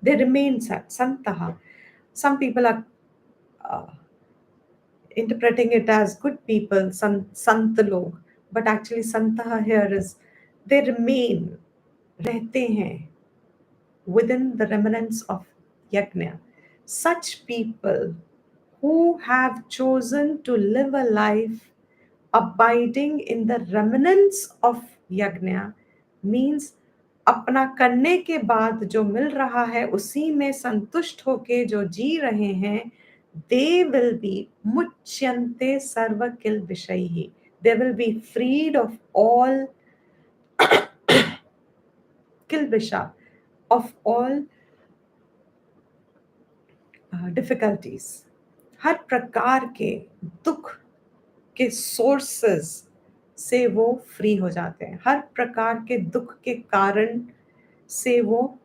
They remain santaha. Some people are uh, interpreting it as good people, sant log, but actually santaha here is they remain, रहते हैं within the remnants of yajna. Such people who have chosen to live a life abiding in the remnants of yajna means अपना करने के बाद जो मिल रहा है उसी में संतुष्ट होके जो जी रहे हैं, they will be मुच्यन्ते सर्व किल विषयी. They will be freed of all kilvisha, of all difficulties. हर प्रकार के दुख के सोर्सेस से वो फ्री हो जाते हैं. हर प्रकार के दुख के कारण से वो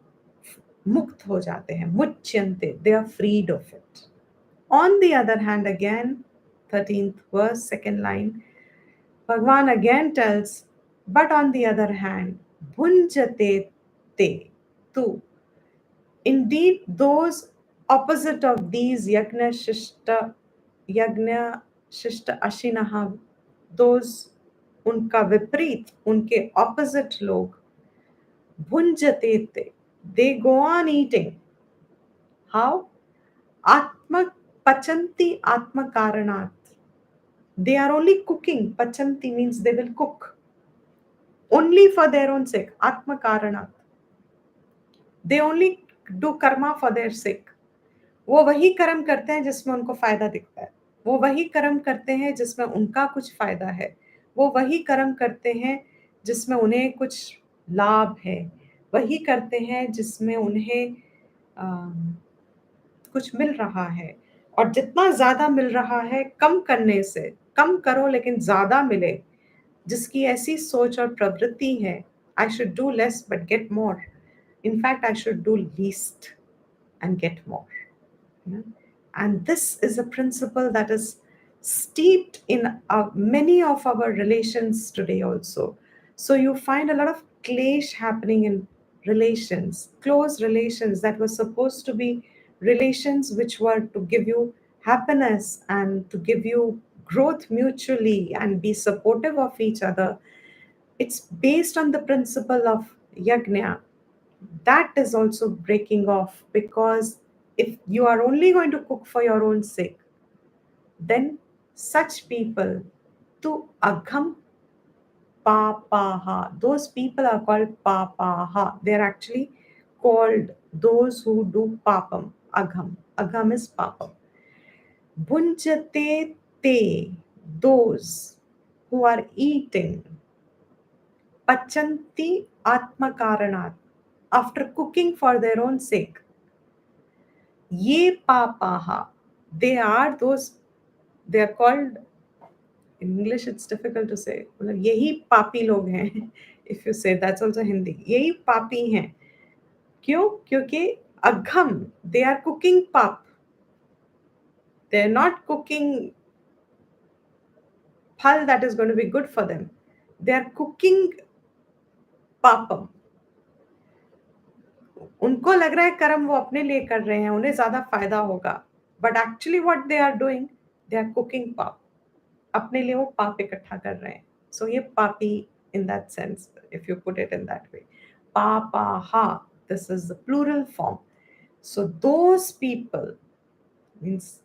मुक्त हो जाते हैं. मुच्यन्ते, they are freed of it. On the other hand, again, 13th verse, second line, Bhagwan again tells, but on the other hand, bhunjate te, tu. Indeed, those opposite of these yagna shishta ashinaha, those उनका विपरीत, उनके opposite लोग, भुंजते थे, they go on eating. How? Atma pachanti atma karanat. They are only cooking. Pachanti means they will cook. Only for their own sake. Atma karanat. They only do karma for their sake. वो वही कर्म करते हैं जिसमें उनको फायदा दिखता है. वो वही कर्म करते हैं जिसमें उनका कुछ फायदा है. वो वही कर्म करते हैं जिसमें उन्हें कुछ लाभ है. वही करते हैं जिसमें उन्हें कुछ मिल रहा है. और जितना ज्यादा मिल रहा है, कम करने से, कम करो लेकिन ज्यादा मिले, जिसकी ऐसी सोच और प्रवृत्ति है, I should do less but get more. In fact I should do least and get more. You know? And this is a principle that is steeped in many of our relations today also. So you find a lot of clash happening in relations, close relations that were supposed to be relations which were to give you happiness and to give you growth mutually and be supportive of each other. It's based on the principle of yajna. That is also breaking off, because if you are only going to cook for your own sake, then such people, to agham papaha, those people are called papaha. They're actually called those who do papam. Agham is papam. Bunjate te, those who are eating. Pachanti atmakaranat, after cooking for their own sake. Ye papaha, they are those, they are called, in English it's difficult to say, मतलब यही पापी लोग हैं. If you say, that's also Hindi, यही पापी हैं. क्यों? क्योंकि अघम, they are cooking pap. They are not cooking phal that is going to be good for them. They are cooking papam. उनको लग रहा है कर्म वो अपने लिए कर रहे हैं, उन्हें ज्यादा फायदा होगा, but actually what they are doing, they are cooking पाप, अपने लिए वो पाप इकट्ठा कर रहे हैं. सो ये पापी in that sense, if you put it in that way, पापाहा, this is the plural form. So those people, means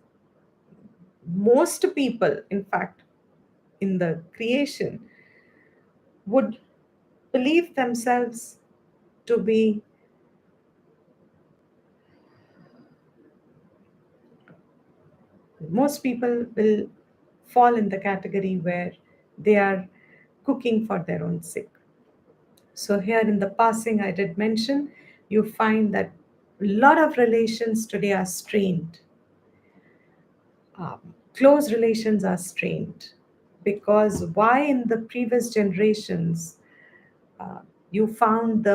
most people in fact in the creation would believe themselves to be most people will fall in the category where they are cooking for their own sake. So here in the passing I did mention, you find that a lot of relations today are strained. Close relations are strained because why in the previous generations uh, you found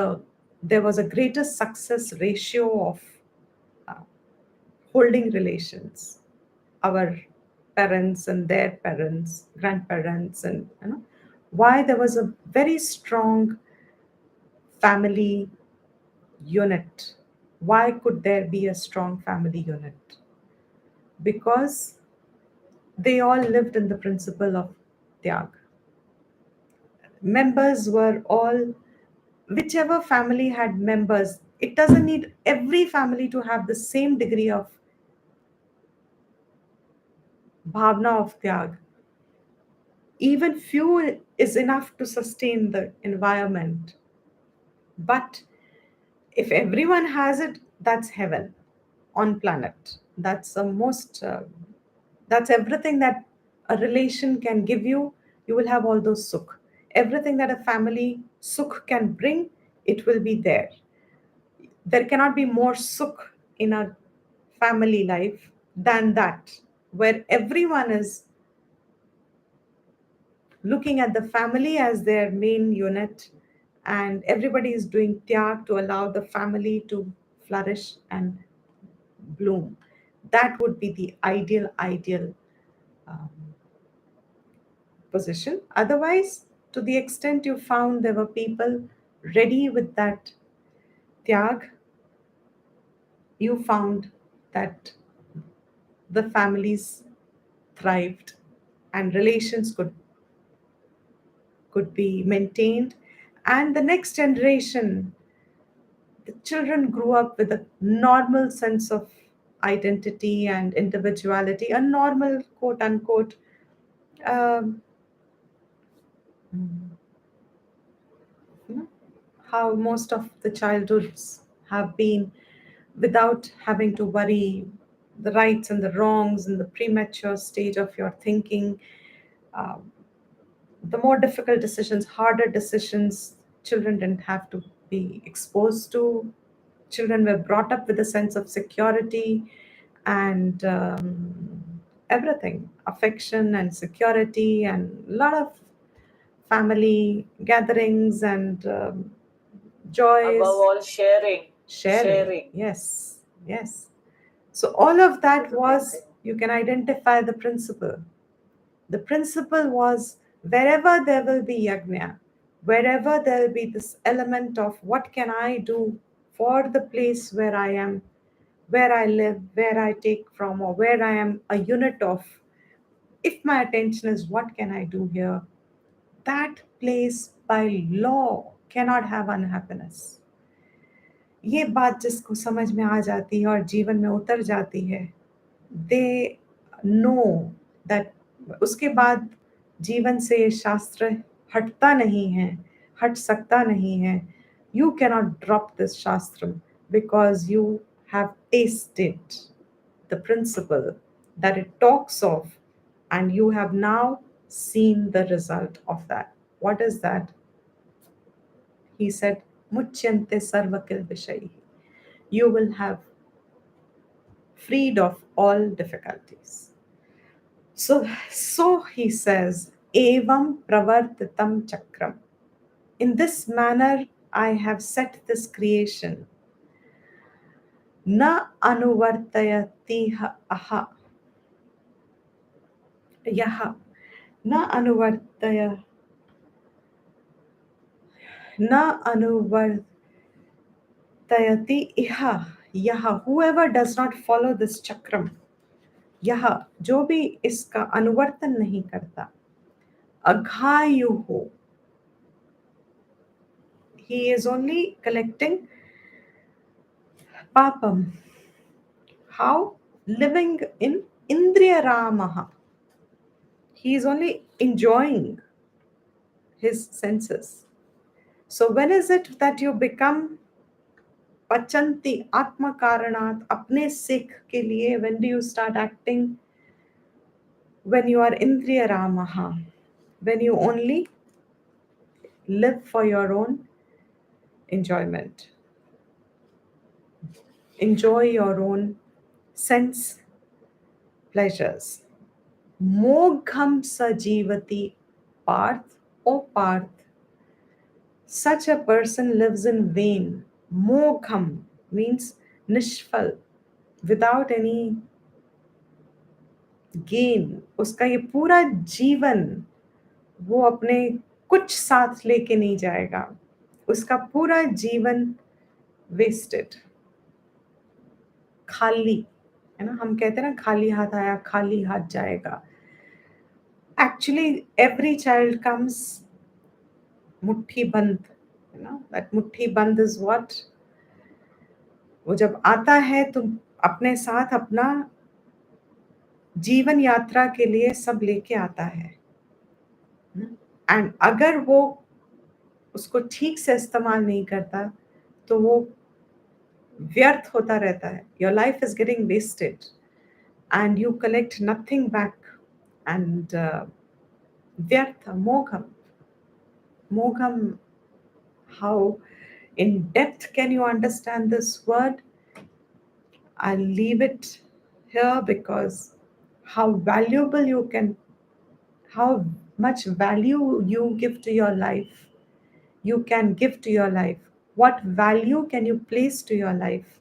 there was a greater success ratio of uh, holding relations, our parents and their parents, grandparents, and why there was a very strong family unit. Why could there be a strong family unit? Because they all lived in the principle of tyag. Members were all, whichever family had members, it doesn't need every family to have the same degree of bhavna of tyag. Even few is enough to sustain the environment. But if everyone has it, that's heaven on planet. That's the most, that's everything that a relation can give you. You will have all those sukh. Everything that a family sukh can bring, it will be there. There cannot be more sukh in a family life than that, where everyone is looking at the family as their main unit and everybody is doing tyag to allow the family to flourish and bloom. That would be the ideal um, position. Otherwise, to the extent you found there were people ready with that tyag, you found that the families thrived and relations could be maintained, and the next generation, the children grew up with a normal sense of identity and individuality, a normal quote unquote um, you know, how most of the childhoods have been, without having to worry the rights and the wrongs in the premature stage of your thinking. Um, the more difficult decisions, harder decisions, children didn't have to be exposed to. Children were brought up with a sense of security and everything, affection and security, and a lot of family gatherings and joys. Above all, sharing. Sharing. Yes, yes. So all of that was, Amazing. you can identify the principle. The principle was wherever there will be yajna, wherever there will be this element of what can I do for the place where I am, where I live, where I take from, or where I am a unit of. If my attention is what can I do here, that place by law cannot have unhappiness. ये बात जिसको समझ में आ जाती है और जीवन में उतर जाती है, दे नो दैट उसके बाद जीवन से ये शास्त्र हटता नहीं है, हट सकता नहीं है. यू कैनॉट ड्रॉप दिस शास्त्र because you have tested the principle that it talks of, and you have now seen the result of that. What is that? He said, Muchyante sarvakil vishayi. You will have freed of all difficulties. So he says, Evam pravartitam chakram. In this manner, I have set this creation. Na anuvartayati aha. Yaha. Na anuvartaya. Na anuvar. Tayati iha yaha, whoever does not follow this chakram, yaha, जो भी इसका अनुवर्तन नहीं करता, अघायुः, he is only collecting papam. How? Living in indriya ramaha, he is only enjoying his senses. So when is it that you become पचंती आत्म कारणात, अपने सिख के लिए? when do you start acting? When you are indriya ramaha, when you only live for your own enjoyment, enjoy your own sense pleasures. Mogham sajivati Parth, O Parth, such a person lives in vain. Mogham means nishfal, without any gain. उसका ये पूरा जीवन वो अपने कुछ साथ लेके नहीं जाएगा, उसका पूरा जीवन वेस्टेड, खाली, है ना? हम कहते हैं ना, खाली हाथ आया खाली हाथ जाएगा. Actually, every child comes मुट्ठी बंद, you know, that मुट्ठी बंद is what? वो जब आता है तो अपने साथ अपना जीवन यात्रा के लिए सब लेके आता है. एंड अगर वो उसको ठीक से इस्तेमाल नहीं करता तो वो व्यर्थ होता रहता है. Your life is getting wasted and you collect nothing back. And व्यर्थ, मोघम, मोघम, how in depth can you understand this word? I'll leave it here, because how valuable you can, how much value you give to your life, you can give to your life. What value can you place to your life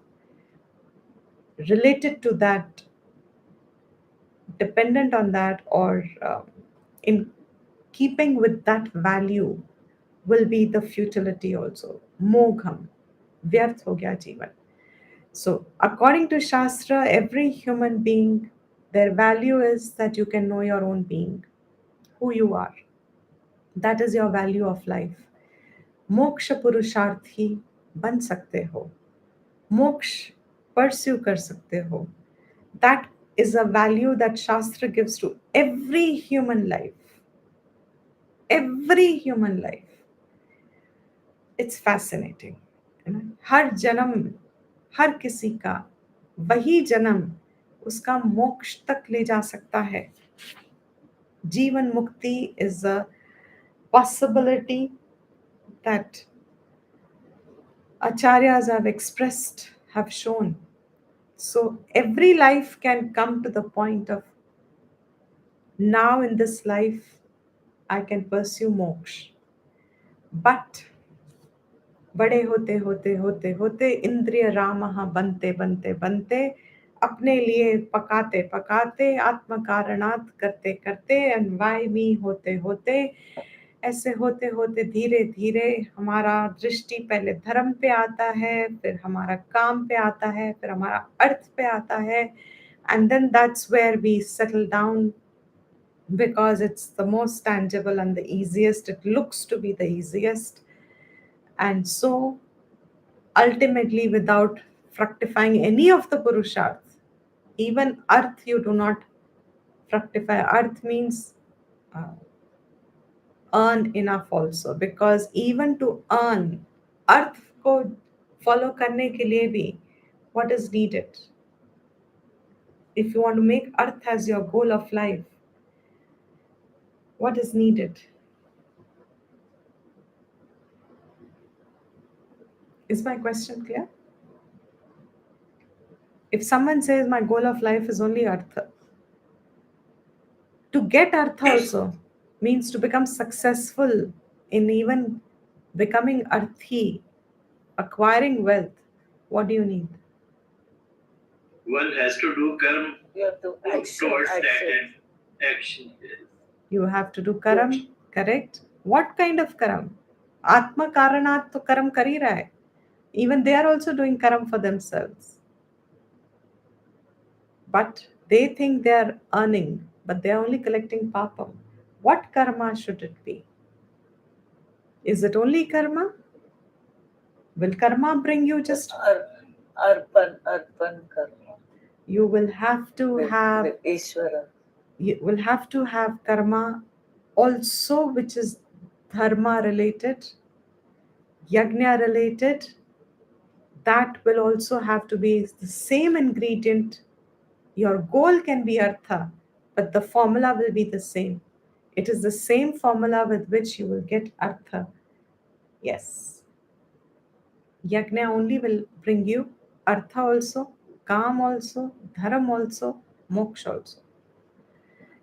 related to that, dependent on that, or in keeping with that value will be the futility also. Mogham, व्यर्थ हो गया जीवन. So, according to Shastra, every human being, their value is that you can know your own being, who you are. That is your value of life. मोक्ष पुरुषार्थी बन सकते हो, मोक्ष pursue कर सकते हो. That is a value that Shastra gives to every human life. Every human life. It's fascinating. हर जन्म, हर किसी का वही जन्म उसका मोक्ष तक ले जा सकता है. जीवन मुक्ति is a possibility that acharyas have expressed, have shown. So every life can come to the point of, now in this life I can pursue moksha. But बड़े होते होते होते होते इंद्रिय रामः बनते बनते बनते, अपने लिए पकाते पकाते, आत्म कारणात करते करते, एंड वाई मी होते होते, ऐसे होते होते धीरे धीरे हमारा दृष्टि पहले धर्म पे आता है, फिर हमारा काम पे आता है, फिर हमारा अर्थ पे आता है, and then that's where we settle down, because it's the most tangible and the easiest, it looks to be the easiest. And so ultimately, without fructifying any of the purusharth, even arth you do not fructify. Arth means uh, earn enough also, because even to earn, arth ko follow karne ke liye bhi, what is needed? If you want to make arth as your goal of life, what is needed? Is my question clear? If someone says my goal of life is only artha, to get artha also means to become successful in even becoming arthi, acquiring wealth. What do you need? One has to do karma. You have to action, towards action. That action. You have to do karam, correct? What kind of karam? Atma karanat to karam kar hi raha hai. Even they are also doing karam for themselves. But they think they are earning, but they are only collecting papam. What karma should it be? Is it only karma? Will karma bring you just arpan karma? You will have to have with Ishvara. You will have to have karma also, which is dharma related, yajna related. That will also have to be the same ingredient. Your goal can be artha, but the formula will be the same. It is the same formula with which you will get artha. Yes. Yajna only will bring you artha also, kam also, dharam also, moksha also.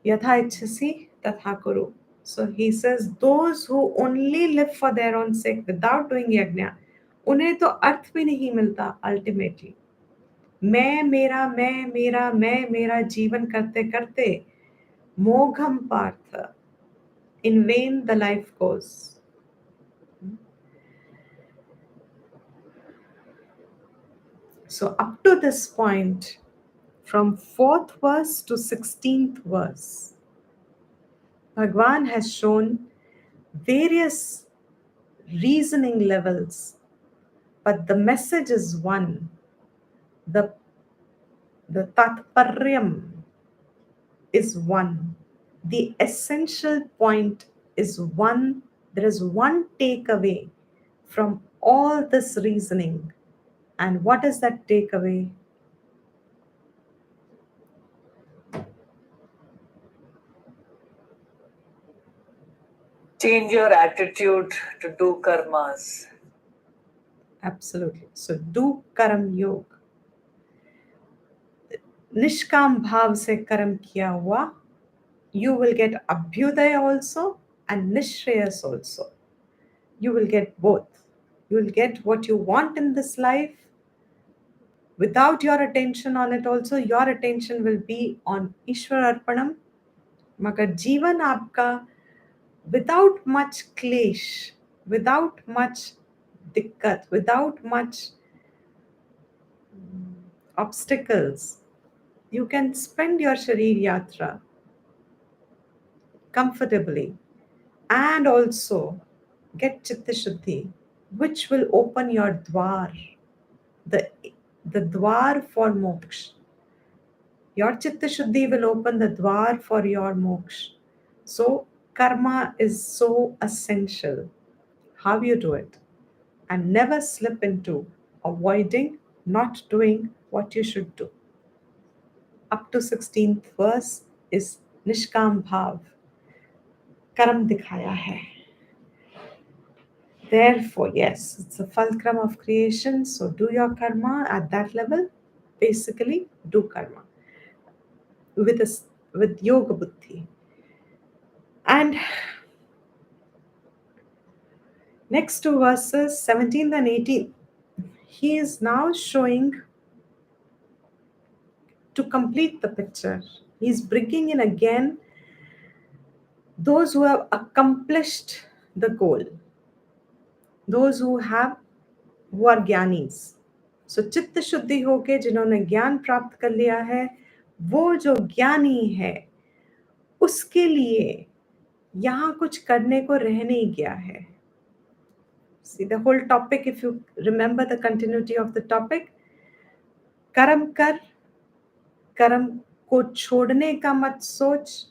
Yatha ichhasi tatha kuru. So he says, those who only live for their own sake without doing yajna, उन्हें तो अर्थ भी नहीं मिलता ultimately. मैं मेरा जीवन करते करते मोघम Partha. In vain the life goes. So up to this point, from 4th verse to 16th verse, Bhagwan has shown various reasoning levels, but the message is one. The tatparyam is one. The essential point is one. There is one takeaway from all this reasoning. And what is that takeaway? Change your attitude to do karmas. Absolutely. So do karam yog. Nishkam bhav se karam kiya hua. You will get abhyudaya also and nishreyas also. You will get both. You will get what you want in this life. Without your attention on it also, your attention will be on Ishwar Arpanam. Magar जीवन आपका without much क्लेश, without much दिक्कत, without much obstacles, you can spend your Sharir Yatra comfortably and also get Chitta Shuddhi, which will open your dwar, the dwar for moksha. Your Chitta Shuddhi will open the dwar for your moksha. So, karma is so essential. How you do it. And never slip into avoiding, not doing what you should do. Up to 16th verse is Nishkam Bhav. Karam dikhaya hai. Therefore, yes, it's a fulcrum of creation. So do your karma at that level. Basically, do karma with yoga buddhi. And next two verses, 17th and 18th, he is now showing to complete the picture. He's bringing in again those who have accomplished the goal, those who are Giani's. सो चित्त शुद्धि होके जिन्होंने ज्ञान प्राप्त कर लिया है, वो जो ज्ञानी है उसके लिए यहाँ कुछ करने को रह नहीं गया है. See the whole topic, if you remember the continuity of the topic, कर्म कर, कर्म को छोड़ने का मत सोच,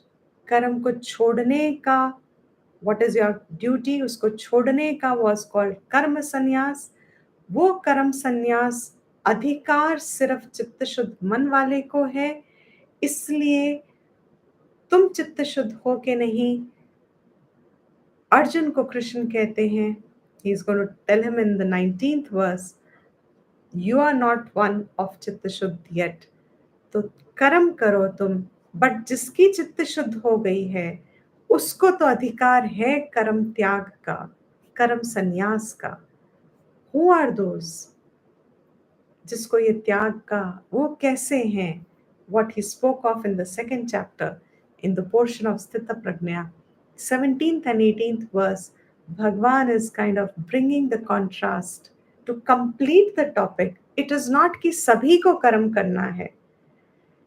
कर्म को छोड़ने का what is your duty, उसको छोड़ने का was called कर्म संन्यास. वो कर्म संन्यास अधिकार सिर्फ चित्त शुद्ध मन वाले को है, इसलिए तुम चित्त शुद्ध हो के नहीं. अर्जुन को कृष्ण कहते हैं, he is going to tell him in the 19th verse, you are not one of चित्त शुद्ध yet. तो कर्म करो तुम, बट जिसकी चित्त शुद्ध हो गई है उसको तो अधिकार है कर्म त्याग का, कर्म संन्यास का. Who are those? जिसको ये त्याग का, वो कैसे हैं? What he spoke of in the 2nd chapter, in the portion of Sthita Prajna, 17th and 18th verse, Bhagwan is kind of bringing the contrast to complete the topic, it is not कि सभी को कर्म करना है.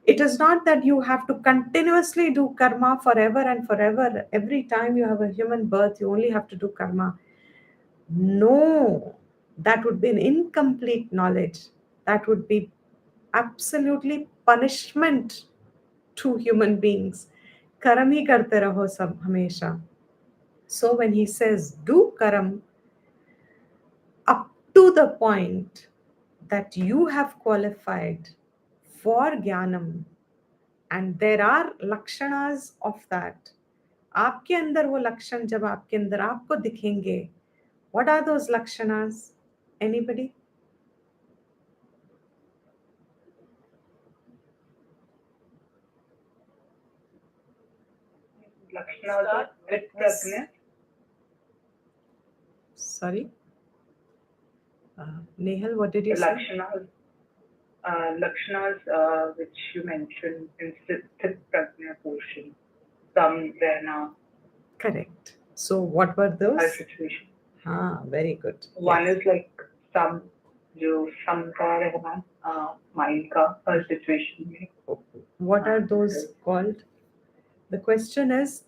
It is not that you have to continuously do karma forever and forever. Every time you have a human birth, you only have to do karma. No, that would be an incomplete knowledge. That would be absolutely punishment to human beings. Karam hi karte raho sab hamesha. So when he says do karam up to the point that you have qualified for jnanam, and there are lakshanas of that. आपके अंदर वो लक्षण जब आपके अंदर आपको दिखेंगे, what are those lakshanas? Anybody? Lakshanas with prajna. Sorry? Nehal, what did you say? Lakshanas which you mentioned in Sthit Prajna portion. Some there now. Correct. So what were those? Our situation. Very good. One Yes. is like some, जो some का रहना, mind का हर situation में. What are those called? The question is,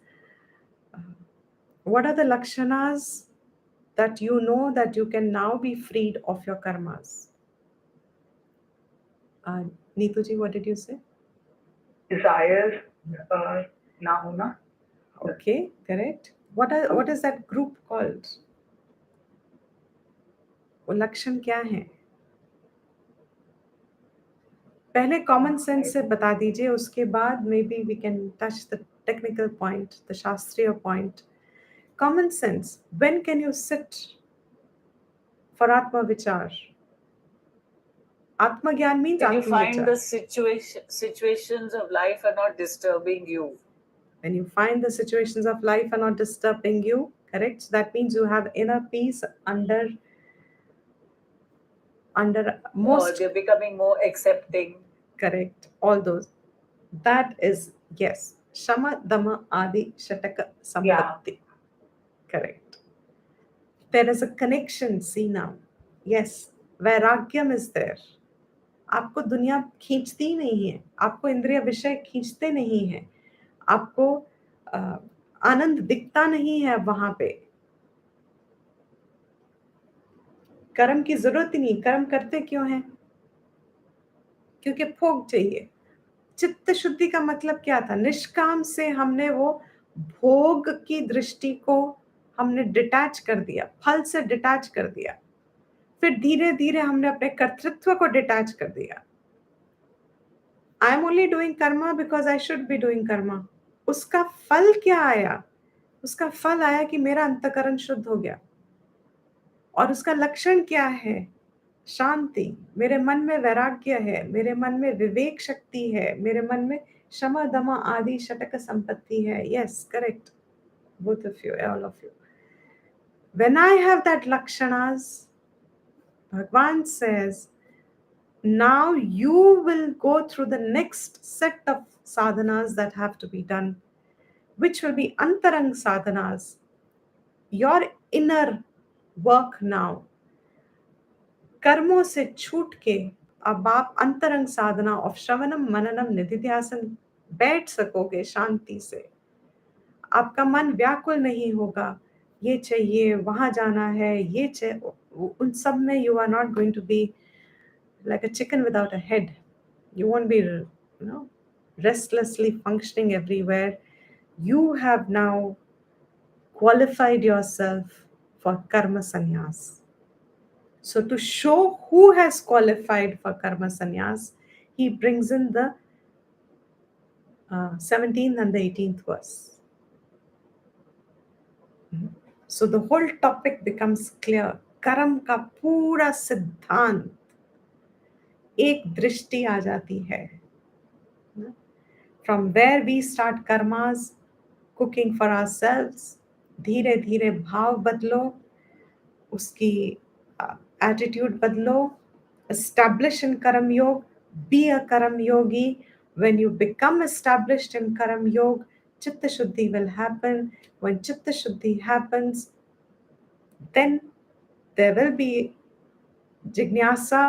what are the lakshanas that you know that you can now be freed of your karmas? Neetuji, what did you say? Desires ना होना. Okay, correct. What is that group called? वो लक्षण क्या है? पहले common sense से बता दीजिए, उसके बाद maybe we can touch the technical point, the शास्त्रीय point. Common sense. When can you sit for Atma Vichar? Atma Gyan means When you Atma find Vichar. the situations of life are not disturbing you. When you find the situations of life are not disturbing you, correct? So that means you have inner peace under most. Or they're becoming more accepting. Correct. All those. That is, yes. Shama, Dama, Adi, Shataka, Sampatti. Correct. There is a connection, see now. Yes. Vairagyam is there. आपको दुनिया खींचती ही नहीं है, आपको इंद्रिय विषय खींचते नहीं है, आपको आनंद दिखता नहीं है वहां पे. कर्म की जरूरत ही नहीं. कर्म करते क्यों हैं? क्योंकि भोग चाहिए. चित्त शुद्धि का मतलब क्या था? निष्काम से हमने वो भोग की दृष्टि को हमने डिटैच कर दिया, फल से डिटैच कर दिया. फिर धीरे धीरे हमने अपने कर्तृत्व को डिटैच कर दिया. I am only doing Karma because I should be doing Karma. उसका फल क्या आया? उसका फल आया कि मेरा अंतकरण शुद्ध हो गया. और उसका लक्षण क्या है? शांति. मेरे मन में वैराग्य है, मेरे मन में विवेक शक्ति है, मेरे मन में क्षमा दमा आदि षटक संपत्ति है. Yes, correct. Both of you, all of you. When I have that lakshanas, Bhagwan says, now you will go through the next set of sadhanas that have to be done, which will be antarang sadhanas, your inner work now. कर्मों से छूट के अब आप अंतरंग साधना of श्रवणम मननम निधिध्यासन बैठ सकोगे शांति से. आपका मन व्याकुल नहीं होगा, ये चाहिए, वहां जाना है, ये चाहिए, उन सब में you are not going to be like a chicken without a head. You won't be restlessly functioning everywhere. You have now qualified yourself for karma sannyas. So to show who has qualified for karma sannyas, he brings in the 17th and the 18th verse. So the whole topic becomes clear. कर्म का पूरा सिद्धांत एक दृष्टि आ जाती है. From where we start karmas, cooking for ourselves, धीरे धीरे भाव बदलो, उसकी attitude बदलो, establish in karam yog, be a karam yogi. When you become established in karam yog, chitta shuddhi will happen. When chitta shuddhi happens, then there will be जिज्ञासा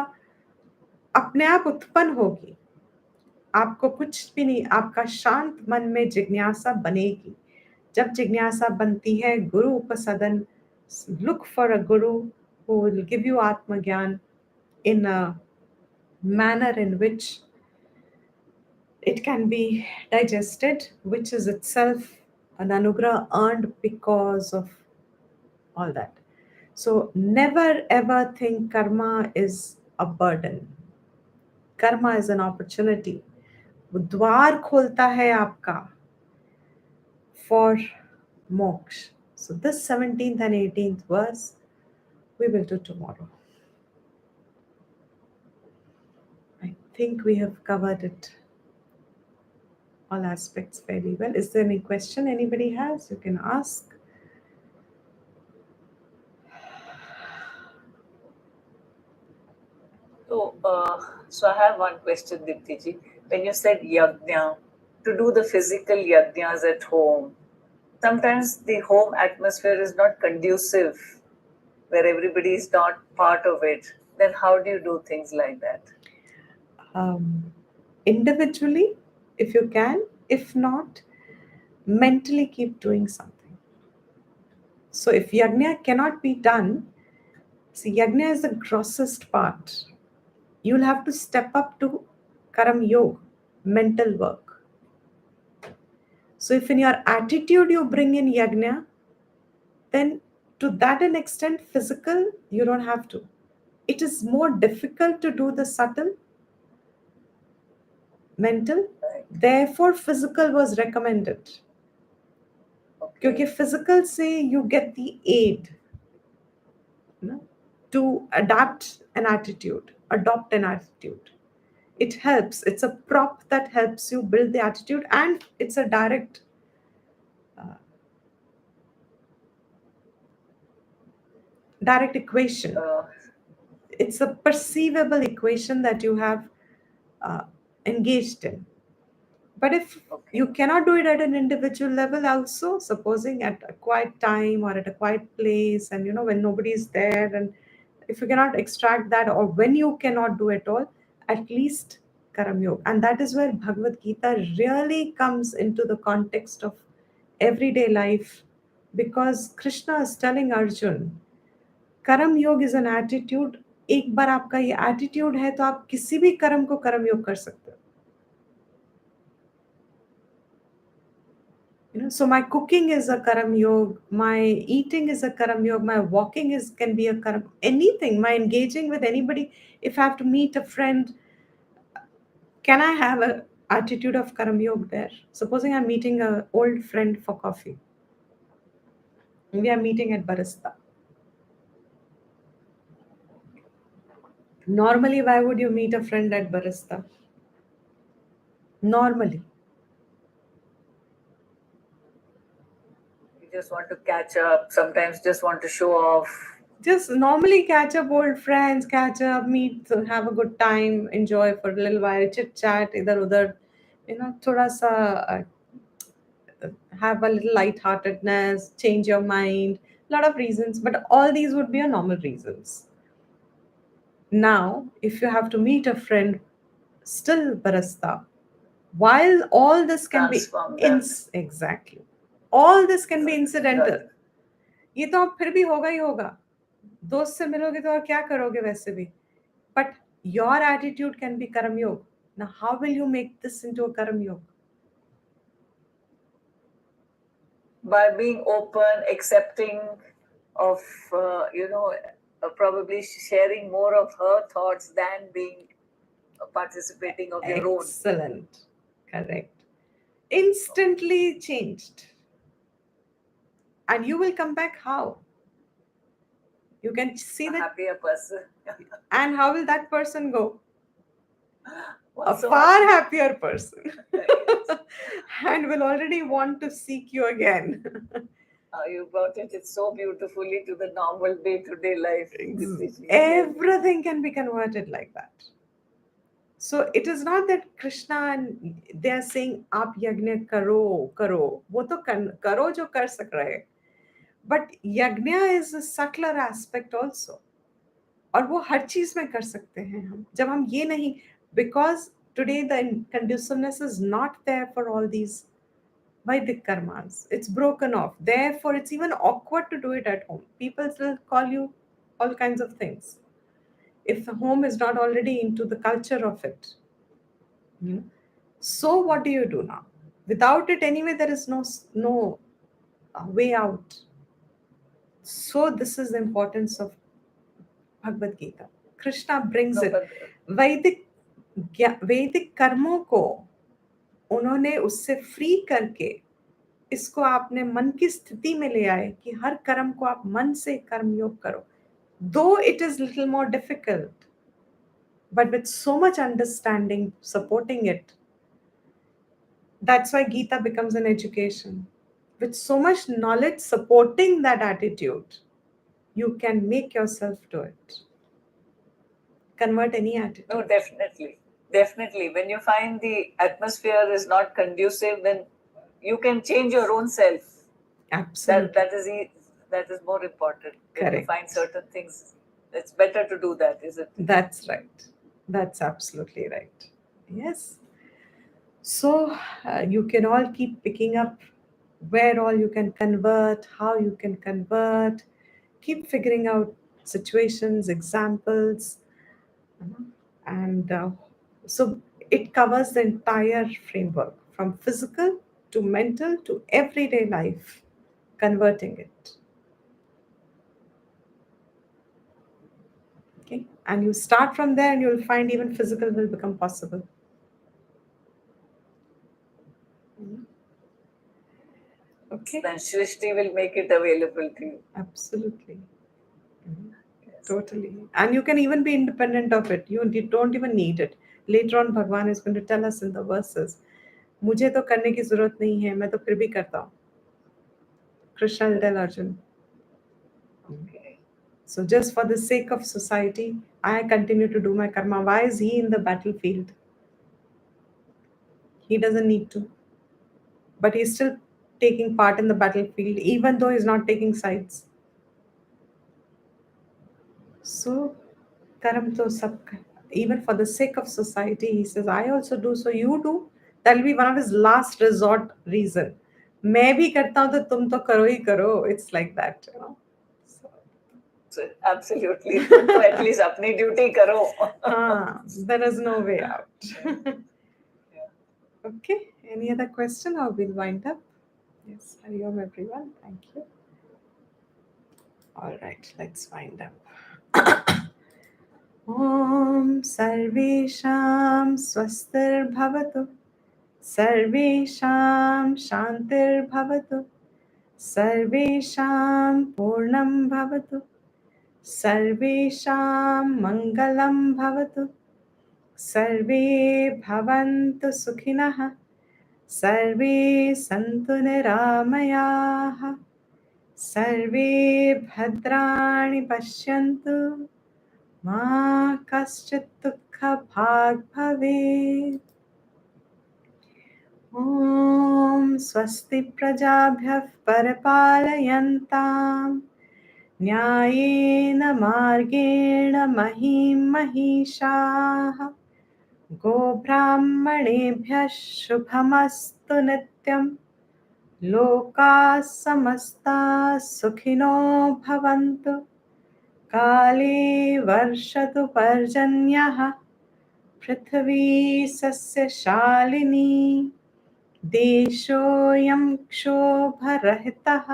अपने आप उत्पन्न होगी, आपको कुछ भी नहीं, आपका शांत मन में जिज्ञासा बनेगी। जब जिज्ञासा बनती है, गुरु उपसदन, look for a guru who will give you atmagyan in a manner in which it can be digested, which is itself an anugrah earned because of all that. So never ever think karma is a burden. Karma is an opportunity. वो द्वार खोलता है आपका for moksha. So this 17th and 18th verse we will do tomorrow. I think we have covered it, all aspects very well. Is there any question anybody has? You can ask. So I have one question, Dipti ji. When you said yajna, to do the physical yajnas at home, sometimes the home atmosphere is not conducive, where everybody is not part of it. Then how do you do things like that? Individually, if you can. If not, mentally keep doing something. So if yajna cannot be done, see, yajna is the grossest part. You'll have to step up to karam yoga, mental work. So if in your attitude you bring in yajna, then to that an extent, physical, you don't have to. It is more difficult to do the subtle, mental. Therefore, physical was recommended. Because physical say you get the aid, to adapt an attitude, adopt an attitude. It helps. It's a prop that helps you build the attitude, and it's a direct equation. It's a perceivable equation that you have engaged in. But if you cannot do it at an individual level also, supposing at a quiet time or at a quiet place, and when nobody is there, and if you cannot extract that, or when you cannot do it all, at least karam yoga. And that is where Bhagavad Gita really comes into the context of everyday life, because Krishna is telling Arjun, कर्म योग is an attitude. एक बार आपका ये attitude है तो आप किसी भी कर्म को कर्म योग कर सकते हो. So my cooking is a karam yog, my eating is a karam yog, my walking can be a karam, anything, my engaging with anybody. If I have to meet a friend, can I have a attitude of karam yog there? Supposing I'm meeting a old friend for coffee, we are meeting at barista. Normally, why would you meet a friend at barista? Normally, just want to catch up, sometimes just want to show off. Just normally catch up, old friends, catch up, meet, have a good time, enjoy for a little while, chit chat, idhar udhar, thoda sa have a little lightheartedness, change your mind, a lot of reasons, but all these would be your normal reasons. Now, if you have to meet a friend, still barasta, while all this can be exactly, all this can be incidental. ये तो आप फिर भी होगा ही होगा, दोस्त से मिलोगे तो और क्या करोगे वैसे भी, but your attitude can be karam yoga. Now how will you make this into a karam yoga? By being open, accepting of probably sharing more of her thoughts than being participating of your own. Excellent. Correct. Instantly changed. And you will come back how? You can see A that happier person. And how will that person go? A So far happier person. And will already want to seek you again. You brought it so beautifully to the normal day-to-day life. Everything can be converted like that. So it is not that Krishna and they are saying आप यज्ञ करो करो, वो तो करो जो कर सक रहे. But yajna is a subtler aspect also. और वो हर चीज में कर सकते हैं हम, जब हम ये नहीं, because today the conduciveness is not there for all these Vedic karmas. It's broken off. Therefore, it's even awkward to do it at home. People will call you all kinds of things if the home is not already into the culture of it. You know? So what do you do now? Without it, anyway, there is no way out. So this is the importance of Bhagavad Gita. Krishna brings it. वैदिक कर्मों को उन्होंने उससे free करके इसको आपने मन की स्थिति में ले आए कि हर कर्म को आप मन से कर्मयोग करो. Though it is little more difficult, but with so much understanding supporting it, that's why Gita becomes an education. With so much knowledge supporting that attitude, you can make yourself do it. Convert any attitude. No, definitely. When you find the atmosphere is not conducive, then you can change your own self. Absolutely. That is more important. When Correct. you find certain things, it's better to do that, isn't it? That's right. That's absolutely right. Yes. So you can all keep picking up where all you can convert, how you can convert, keep figuring out situations, examples, and so it covers the entire framework from physical to mental to everyday life, converting it. Okay, and you start from there and you'll find even physical will become possible. Okay. Then Shrishti will make it available to you. Absolutely. Yes. Totally. And you can even be independent of it. You don't even need it. Later on, Bhagwan is going to tell us in the verses, मुझे तो करने की जरूरत नहीं है, मैं तो फिर भी करता हूँ. Krishna will tell Arjun. Okay. So just for the sake of society, I continue to do my karma. Why is he in the battlefield? He doesn't need to. But he's still taking part in the battlefield, even though he's not taking sides. So, karam to sab, even for the sake of society, he says, I also do, so you do. That will be one of his last resort reason. मैं भी करता हूँ तो तुम तो करो ही करो. It's like that, you know. So, absolutely. तुम तो at least अपनी duty करो. There is no way out. Okay. Any other question or we'll wind up? Yes. Hari Om everyone. Thank you. All right. Let's wind up. Om Sarvesham Swastir Bhavatu Sarvesham Shantir Bhavatu Sarvesham Purnam Bhavatu Sarvesham Mangalam Bhavatu Sarve Bhavantu Sukhinah Sarve Santu Niramayaha Sarve Bhadrani Pashyantu Ma kaschit dukha bhag bhavet. Om swasti prajabhyah paripalayantam nyayena margena mahim mahishaah go brahmanebhyah shubhamastu nityam loka samasta sukhino bhavantu काले वर्षतु पर्जन्यः पृथ्वी सस्यशालिनी देशोऽयं क्षोभरहितः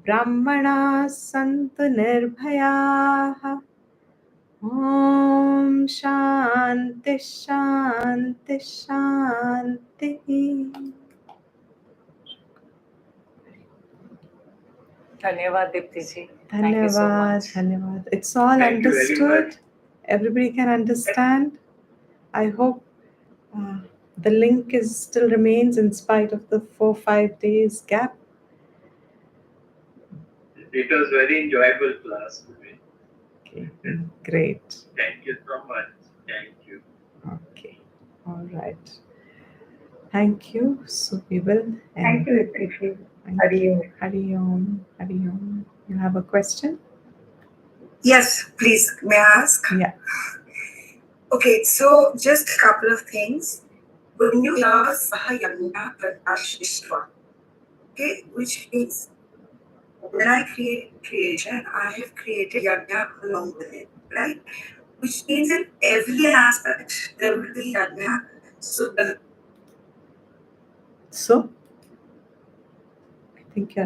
ब्राह्मणाः सन्तु निर्भयाः ॐ शान्ति शान्ति शान्तिः. धन्यवाद दीप्ति जी. Dhanyavad, dhanyavad. It's all Thank you very understood. much. Everybody can understand. I hope the link is still remains in spite of the 4-5 days gap. It was very enjoyable class today. Okay, great. Thank you so much. Thank you. Okay, all right. Thank you. So we will end. Thank you, Rishi. Thank Hari you. Om. Hari Om. Hari Om. You have a question? Yes, please. May I ask? Yeah. Okay, so just a couple of things. When you hear Sahayagna Pratashishva, okay, which means when I create creation, I have created yajna along with it, right? Which means in every aspect there will be yajna. So So, I think